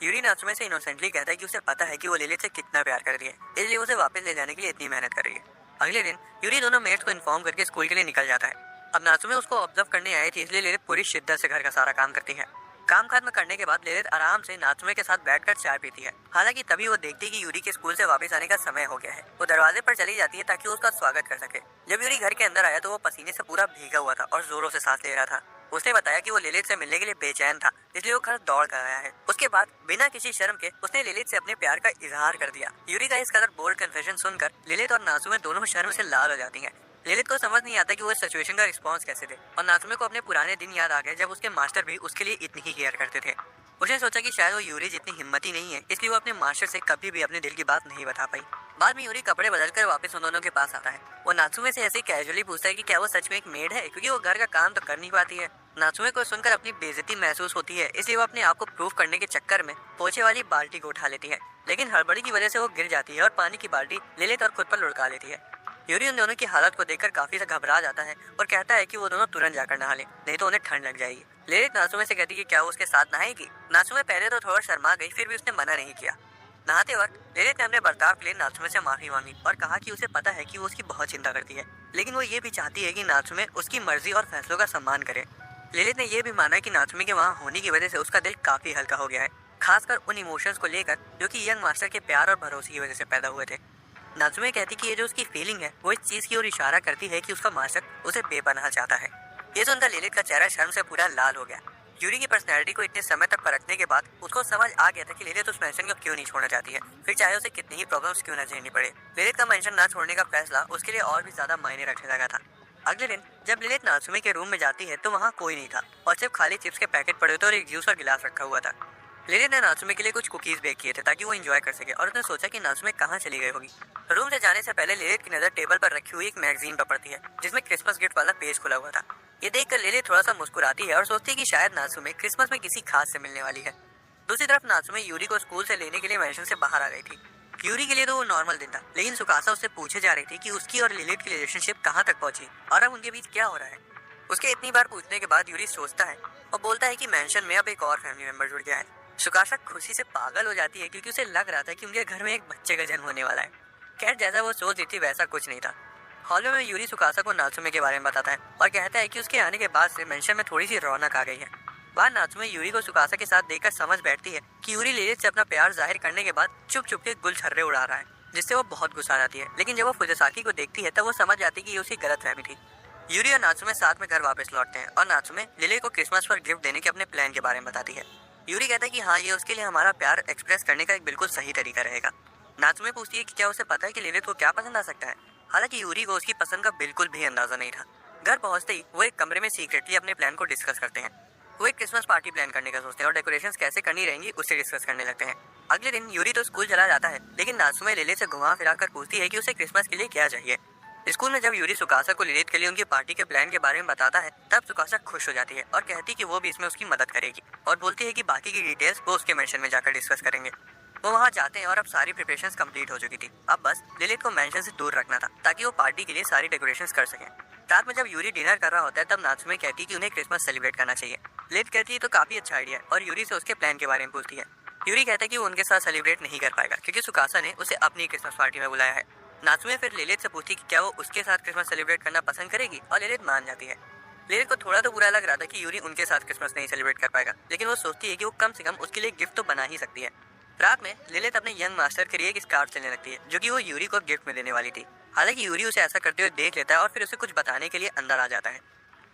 यूरी नासुमे से इनोसेंटली कहता है कि उसे पता है कि वो लिलित से कितना प्यार कर रही है, इसलिए उसे वापस ले जाने के लिए इतनी मेहनत कर रही है। अगले दिन यूरी दोनों मेट्स को इन्फॉर्म करके स्कूल के लिए निकल जाता है। अब नासुमे उसको ऑब्जर्व करने आई थी, इसलिए लिलित पूरी शिद्दत से घर का सारा काम करती है। काम खत्म करने के बाद लिलित आराम से नासुमे के साथ बैठकर चाय पीती है। हालांकि तभी वो देखती है कि यूरी के स्कूल से वापस आने का समय हो गया है। वो दरवाजे पर चली जाती है ताकि वो उसका स्वागत कर सके। जब यूरी घर के अंदर आया तो वो पसीने से पूरा भीगा हुआ था और जोरों से सांस ले रहा था। उसने बताया कि वो लिलित से मिलने के लिए बेचैन था, इसलिए वो घर दौड़ कर आया है। उसके बाद बिना किसी शर्म के उसने लिलित से अपने प्यार का इजहार कर दिया। यूरी का इस कदर बोल्ड कन्फेशन सुनकर लिलित और नासुमे दोनों शर्म से लाल हो जाती हैं। लिलित को समझ नहीं आता कि वो इस सिचुएशन का रिस्पॉन्स कैसे दे, और नासुमे को अपने पुराने दिन याद आ गए जब उसके मास्टर भी उसके लिए इतनी ही केयर करते थे। उसने सोचा कि शायद वो यूरी जितनी हिम्मती नहीं है, इसलिए वो अपने मास्टर से कभी भी अपने दिल की बात नहीं बता पाई। बाद में यूरी कपड़े बदलकर वापस उन दोनों के पास आता है। वो नासुमे से ऐसे कैजुअली पूछता है कि क्या वो सच में एक मेड है, क्योंकि वो घर का काम तो कर नहीं पाती है। नासुमे को सुनकर अपनी बेइज्जती महसूस होती है, इसलिए वो अपने आप को प्रूव करने के चक्कर में पोछे वाली बाल्टी को उठा लेती है, लेकिन हड़बड़ी की वजह से वो गिर जाती है और पानी की बाल्टी लिलित और खुद पर लुढ़का लेती है। यूरी उन दोनों की हालत को देखकर काफी से घबरा जाता है और कहता है कि वो दोनों तुरंत जाकर नहा ले, नहीं तो उन्हें ठंड लग जाएगी। लिलित नासुमे से कहती कि क्या वो उसके साथ नहाएगी। नासुमे पहले तो थोड़ा शर्मा गई, फिर भी उसने मना नहीं किया। नहाते वक्त लिलित ने अपने बर्ताव के लिए नासुमे से माफी मांगी और कहा कि उसे पता है कि वो उसकी बहुत चिंता करती है, लेकिन वो ये भी चाहती है कि नासुमे उसकी मर्जी और फैसलों का सम्मान करे। लिलित ने यह भी माना कि नासुमे के वहाँ होने की वजह से उसका दिल काफी हल्का हो गया है, खासकर उन इमोशंस को लेकर जो कि यंग मास्टर के प्यार और भरोसे की वजह से पैदा हुए थे। नाज़ुमे कहती कि ये जो उसकी फीलिंग है वो इस चीज की ओर इशारा करती है कि उसका मास्टर उसे बेपनाह चाहता है। ये सुनकर लिलित का चेहरा शर्म से पूरा लाल हो गया। यूरी की पर्सनैलिटी को इतने समय तक परखने के बाद उसको समझ आ गया था कि लिलित उस मेंशन को क्यों नहीं छोड़ना चाहती है, फिर चाहे उसे कितनी ही प्रॉब्लम्स क्यों न झेलनी पड़े। लिलित का मेंशन ना छोड़ने का फैसला उसके लिए और भी ज्यादा मायने रखने लगा था। अगले दिन जब लिलित नाज़ुमे के रूम में जाती है तो वहाँ कोई नहीं था और सिर्फ खाली चिप्स के पैकेट पड़े थे और एक जूस का गिलास रखा हुआ था। लिलित ने नाज़ुमे के लिए कुछ कुकीज बेक किए थे ताकि वो एंजॉय कर सके, और उसने सोचा कि नाज़ुमे कहाँ चली गई होगी। रूम से जाने से पहले लिलित की नजर टेबल पर रखी हुई एक मैगजीन पर पड़ती है जिसमें क्रिसमस गिफ्ट वाला पेज खुला हुआ था। ये देखकर लिलित थोड़ा सा मुस्कुराती है और सोचती है कि शायद नाज़ुमे क्रिसमस में किसी खास से मिलने वाली है। दूसरी तरफ नाज़ुमे यूरी को स्कूल से लेने के लिए मेंशन से बाहर आ गई थी। यूरी के लिए तो वो नॉर्मल दिन था, लेकिन सुकासा उससे पूछे जा रही थी कि उसकी और लिलित की रिलेशनशिप कहाँ तक पहुंची और अब उनके बीच क्या हो रहा है। उसके इतनी बार पूछने के बाद यूरी सोचता है और बोलता है कि मेंशन में अब एक और फैमिली मेंबर जुड़ गया है। सुकाशा खुशी से पागल हो जाती है क्योंकि उसे लग रहा था कि उनके घर में एक बच्चे का जन्म होने वाला है। खैर जैसा वो सोच रही थी वैसा कुछ नहीं था। हॉल में यूरी सुकाशा को नाज़ुमे के बारे में बताता है और कहता है कि उसके आने के बाद से मेंशन में थोड़ी सी रौनक आ गई है। बाहर नाज़ुमे यूरी को सुकाशा के साथ देखकर समझ बैठती है कि यूरी लिलित से अपना प्यार जाहिर करने के बाद चुप चुप के गुल छर्रे उड़ा रहा है, जिससे वो बहुत गुस्सा जाती है। लेकिन जब वो फुजिसाकी को देखती है तब वो समझ जाती है कि ये उसकी गलतफहमी थी। यूरी और नाज़ुमे साथ में घर वापस लौटते हैं और नाज़ुमे लिलित को क्रिसमस पर गिफ्ट देने के अपने प्लान के बारे में बताती है। यूरी कहता है कि हाँ ये उसके लिए हमारा प्यार एक्सप्रेस करने का एक बिल्कुल सही तरीका रहेगा। नाज़ुमे पूछती है कि क्या उसे पता है कि लिलित को क्या पसंद आ सकता है। हालांकि यूरी को उसकी पसंद का बिल्कुल भी अंदाजा नहीं था। घर पहुंचते ही वो एक कमरे में सीक्रेटली अपने प्लान को डिस्कस करते हैं। वो एक क्रिसमस पार्टी प्लान करने का सोचते हैं और डेकोरेशंस कैसे करनी रहेंगी उससे डिस्कस करने लगते हैं। अगले दिन यूरी तो स्कूल चला जाता है, लेकिन नाज़ुमे लिलित से घुमा फिरा कर पूछती है कि उसे क्रिसमस के लिए क्या चाहिए। स्कूल में जब यूरी सुकाशा को लिलित के लिए उनकी पार्टी के प्लान के बारे में बताता है तब सुकाशा खुश हो जाती है और कहती कि वो भी इसमें उसकी मदद करेगी, और बोलती है कि बाकी की डिटेल्स वो उसके मेंशन में जाकर डिस्कस करेंगे। वो वहाँ जाते हैं और अब सारी प्रिपरेशंस कंप्लीट हो चुकी थी। अब बस लिलित को मेंशन से दूर रखना था ताकि वो पार्टी के लिए सारी डेकोरेशंस कर सकें। रात में जब यूरी डिनर कर रहा होता है तब नाज़ुमे कहती है कि उन्हें क्रिसमस सेलिब्रेट करना चाहिए। लिलित कहती है तो काफी अच्छा आइडिया है और यूरी से उसके प्लान के बारे में पूछती है। यूरी कहता है कि वो उनके साथ सेलिब्रेट नहीं कर पाएगा क्योंकि सुकाशा ने उसे अपनी क्रिसमस पार्टी में बुलाया है। नाज़ुमे फिर लिलित से पूछती कि क्या वो उसके साथ क्रिसमस सेलिब्रेट करना पसंद करेगी और लिलित मान जाती है। लिलित को थोड़ा तो बुरा लग रहा था कि यूरी उनके साथ क्रिसमस नहीं सेलिब्रेट कर पाएगा, लेकिन वो सोचती है कि वो कम से कम उसके लिए गिफ्ट तो बना ही सकती है। रात में लिलित अपने यंग मास्टर के लिए एक स्कार्फ लेने लगती है जो कि वो यूरी को गिफ्ट में देने वाली थी। हालांकि यूरी उसे ऐसा करते हुए देख लेता है और फिर उसे कुछ बताने के लिए अंदर आ जाता है।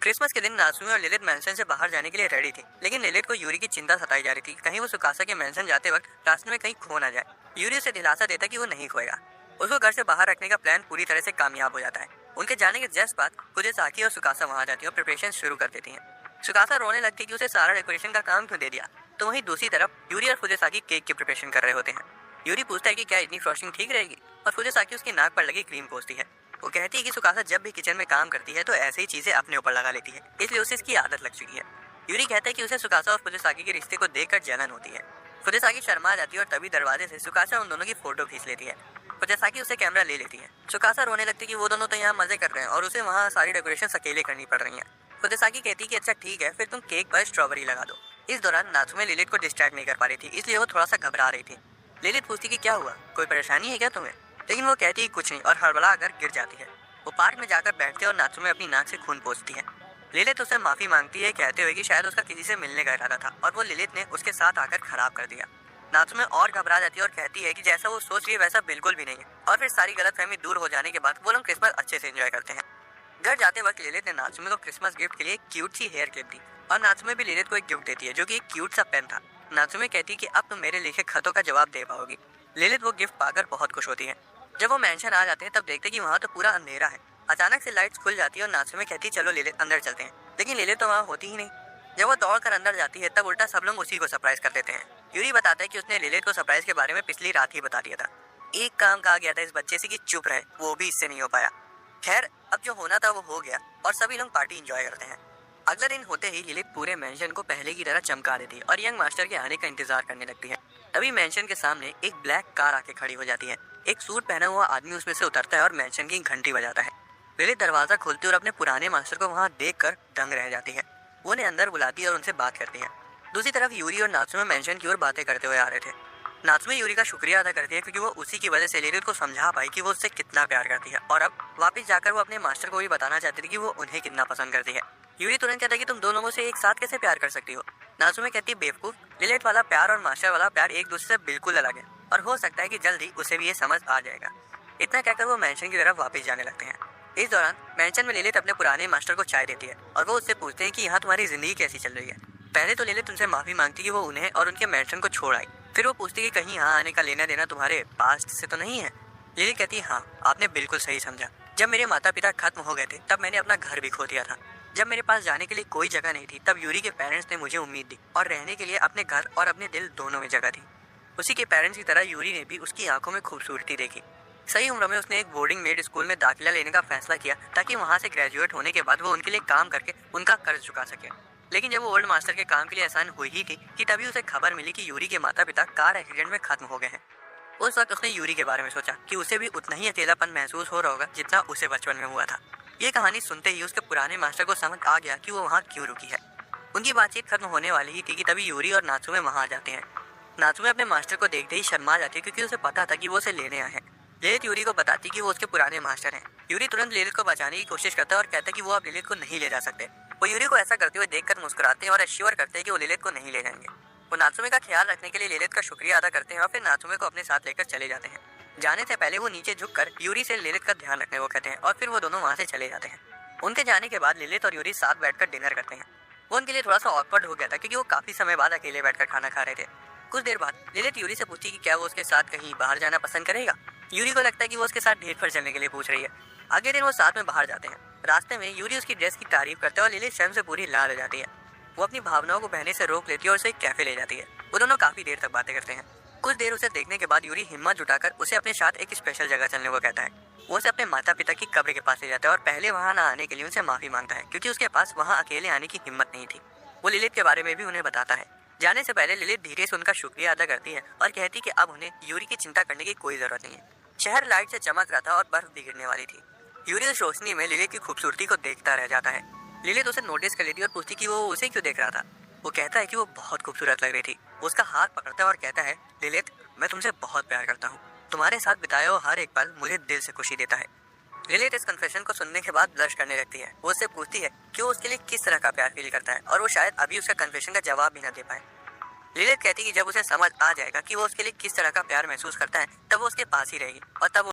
क्रिसमस के दिन नाज़ुमे और लिलित मेंशन से बाहर जाने के लिए रेडी थी, लेकिन लिलित को यूरी की चिंता सताई जा रही थी कहीं वो सुकाशा के मेंशन जाते वक्त रास्ते में कहीं खो ना जाए। यूरी उसे दिलासा देता कि वो नहीं खोएगा। उसको घर से बाहर रखने का प्लान पूरी तरह से कामयाब हो जाता है। उनके जाने के जस्ट बाद फुजिसाकी और सुकाशा वहाँ जाती है और प्रिपरेशन शुरू कर देती हैं। सुकाशा रोने लगती है कि उसे सारा डेकोरेशन का काम क्यों दे दिया, तो वहीं दूसरी तरफ यूरी और फुजिसाकी केक की प्रिपरेशन कर रहे होते हैं। यूरी पूछता है कि क्या इतनी फ्रॉस्टिंग ठीक रहेगी और फुजिसाकी उसकी नाक पर लगी क्रीम पोंछती है। वो कहती है कि सुकासा जब भी किचन में काम करती है तो ऐसे ही चीजें अपने ऊपर लगा लेती है, इसलिए उसे इसकी आदत लग चुकी है। यूरी कहता है कि उसे सुकासा और फुजिसाकी के रिश्ते को देखकर जलन होती है। फुजिसाकी शर्मा जाती है और तभी दरवाजे से सुकासा उन दोनों की फोटो खींच लेती है। फुजिसाकी उसे कैमरा ले लेती है। सुकासा रोने लगती है कि वो दोनों तो यहाँ मजे कर रहे हैं और उसे वहाँ सारी डेकोरेशन अकेले करनी पड़ रही है। फुजिसाकी कहती है कि अच्छा ठीक है, फिर तुम केक पर स्ट्रॉबेरी लगा दो। इस दौरान नात्सुमे लिलित को डिस्ट्रैक्ट नहीं कर पा रही थी, इसलिए वो थोड़ा सा घबरा रही थी। लिलित पूछती कि क्या हुआ, कोई परेशानी है क्या तुम्हें, लेकिन वो कहती है कुछ नहीं और हड़बड़ा कर गिर जाती है। वो पार्क में जाकर बैठते और नात्सुमे अपनी नाक से खून पोंछती है। लिलित उसे माफी मांगती है, कहते हुए कि शायद उसका किसी से मिलने का इरादा था और वो लिलित ने उसके साथ आकर खराब कर दिया। नात्सुमे और घबरा जाती है और कहती है कि जैसा वो सोच रही है वैसा बिल्कुल भी नहीं है। और फिर सारी गलतफहमी दूर हो जाने के बाद वो लोग क्रिसमस अच्छे से एंजॉय करते हैं। घर जाते वक्त लिलित ने नात्सुमे को क्रिसमस गिफ्ट के लिए एक क्यूट सी हेयर क्लिप दी और नात्सुमे भी लिलित को एक गिफ्ट देती है जो कि एक क्यूट सा पेन था। नात्सुमे कहती है कि अब तुम मेरे लिखे खतों का जवाब दे पाओगी। लिलित वो गिफ्ट पाकर बहुत खुश होती है। जब वो मेंशन आ जाते हैं तब देखते कि वहाँ तो पूरा अंधेरा है। अचानक से लाइट्स खुल जाती है और नात्सुमे कहती चलो लिलित अंदर चलते हैं, लेकिन लिलित तो वहाँ होती ही नहीं। जब वो दौड़कर अंदर जाती है तब उल्टा सब लोग उसी को सरप्राइज कर देते हैं। यूरी बताता है कि उसने लिलित को सरप्राइज के बारे में पिछली रात ही बता दिया था। एक काम कहा गया था इस बच्चे से कि चुप रहे, वो भी इससे नहीं हो पाया। खैर अब जो होना था वो हो गया और सभी लोग पार्टी एंजॉय करते हैं। अगले दिन होते ही लिलित पूरे मेंशन को पहले की तरह चमका देती है और यंग मास्टर के आने का इंतजार करने लगती है। तभी मेंशन के सामने एक ब्लैक कार आके खड़ी हो जाती है। एक सूट पहना हुआ आदमी उसमें से उतरता है और मेंशन की घंटी बजाता है। लिलित दरवाजा खोलती है और अपने पुराने मास्टर को वहाँ देखकर दंग रह जाती है। वो उन्हें अंदर बुलाती है और उनसे बात करती है। दूसरी तरफ यूरी और नात्सुमे मेंशन की ओर बातें करते हुए आ रहे थे। नात्सुमे यूरी का शुक्रिया अदा करती है क्योंकि वो उसी की वजह से लिलित को समझा पाई कि वो उससे कितना प्यार करती है और अब वापस जाकर वो अपने मास्टर को भी बताना चाहती थी कि वो उन्हें कितना पसंद करती है। यूरी तुरंत कहता है कि तुम दोनों लोगों से एक साथ कैसे प्यार कर सकती हो। नात्सुमे कहती है बेवकूफ, लिलित वाला प्यार और मास्टर वाला प्यार एक दूसरे से बिल्कुल अलग है और हो सकता है कि जल्दी उसे भी ये समझ आ जाएगा। इतना कहकर वो मेंशन की तरफ वापस जाने लगते हैं। इस दौरान मेंशन में लिलित अपने पुराने मास्टर को चाय देती है और वो उससे पूछते हैं कि यहाँ तुम्हारी जिंदगी कैसी चल रही है। पहले तो लिलित उनसे माफी मांगती कि वो उन्हें और उनके मेंशन को छोड़ आई। फिर वो पूछती कि कहीं यहाँ आने का लेना देना तुम्हारे पास्ट से तो नहीं है। लिलित कहती हाँ, आपने बिल्कुल सही समझा। जब मेरे माता पिता खत्म हो गए थे तब मैंने अपना घर भी खो दिया था। जब मेरे पास जाने के लिए कोई जगह नहीं थी तब यूरी के पेरेंट्स ने मुझे उम्मीद दी और रहने के लिए अपने घर और अपने दिल दोनों में जगह दी। उसी के पेरेंट्स की तरह यूरी ने भी उसकी आंखों में खूबसूरती देखी। सही उम्र में उसने एक बोर्डिंग मेड स्कूल में दाखिला लेने का फैसला किया ताकि वहाँ से ग्रेजुएट होने के बाद वो उनके लिए काम करके उनका कर्ज चुका सके। लेकिन जब वो ओल्ड मास्टर के काम के लिए आसान हुई ही थी कि तभी उसे खबर मिली कि यूरी के माता पिता कार एक्सीडेंट में खत्म हो गए हैं। उस वक्त उसने यूरी के बारे में सोचा कि उसे भी उतना ही अकेलापन महसूस हो रहा होगा जितना उसे बचपन में हुआ था। ये कहानी सुनते ही उसके पुराने मास्टर को समझ आ गया कि वो वहाँ क्यों रुकी है। उनकी बातचीत खत्म होने वाली ही थी कि तभी यूरी और नात्सुमे वहाँ आ जाते हैं। नात्सुमे अपने मास्टर को देखते ही शर्मा जाती है क्योंकि उसे पता था कि वो उसे लेने आए हैं। लिलित यूरी को बताती कि वो उसके पुराने मास्टर हैं। यूरी तुरंत लिलित को बचाने की कोशिश करता है और कहता है कि वो अब लिलित को नहीं ले जा सकते। वो यूरी को ऐसा करते हुए देखकर मुस्कुराते हैं और एश्योर करते हैं कि वो लिलित को नहीं ले जाएंगे। वो नात्सुमे का ख्याल रखने के लिए लिलित का शुक्रिया अदा करते हैं और फिर नात्सुमे को अपने साथ लेकर चले जाते हैं। जाने से पहले वो नीचे झुककर यूरी से लिलित का ध्यान रखने को कहते हैं और फिर वो दोनों वहाँ से चले जाते हैं। उनके जाने के बाद लिलित और यूरी साथ बैठकर डिनर करते हैं। वो उनके लिए थोड़ा सा ऑकवर्ड हो गया था क्योंकि वो काफी समय बाद अकेले बैठकर खाना खा रहे थे। कुछ देर बाद लिलित यूरी से पूछती कि क्या वो उसके साथ कहीं बाहर जाना पसंद करेगा। यूरी को लगता है कि वो उसके साथ डेट पर चलने के लिए पूछ रही है। अगले दिन वो साथ में बाहर जाते हैं। रास्ते में यूरी उसकी ड्रेस की तारीफ करता है और लिलित शर्म से पूरी लाल हो जाती है। वो अपनी भावनाओं को बहने से रोक लेती है और उसे एक कैफे ले जाती है। वो दोनों काफी देर तक बातें करते हैं। कुछ देर उसे देखने के बाद यूरी हिम्मत जुटाकर उसे अपने साथ एक स्पेशल जगह चलने को कहता है। वो उसे अपने माता पिता की कब्र के पास ले जाता है और पहले वहाँ न आने के लिए उनसे माफी मांगता है क्योंकि उसके पास वहाँ अकेले आने की हिम्मत नहीं थी। वो लिलित के बारे में भी उन्हें बताता है। जाने से पहले लिलित धीरे से उनका शुक्रिया अदा करती है और कहती कि अब उन्हें यूरी की चिंता करने की कोई जरूरत नहीं है। शहर लाइट से चमक रहा था और बर्फ भी गिरने वाली थी। यूरी उस रोशनी में लिलित की खूबसूरती को देखता रह जाता है। लिलित उसे नोटिस कर लेती है और पूछती कि वो उसे क्यों देख रहा था। वो कहता है कि वो बहुत खूबसूरत लग रही थी। वो उसका हाथ पकड़ता है और कहता है लिलित, मैं तुमसे बहुत प्यार करता हूँ। तुम्हारे साथ बिताया हुआ हर एक पल मुझे दिल से खुशी देता है। लिलित इस कन्फेशन को सुनने के बाद ब्लश करने लगती है। वो उससे पूछती है कि वो उसके लिए किस तरह का प्यार फील करता है और वो शायद अभी उसका कन्फेशन का जवाब भी ना दे पाए। लिलित कहती है कि जब उसे समझ आ जाएगा कि वो उसके लिए किस तरह का प्यार महसूस करता है तब वो उसके पास ही रहेगी और तब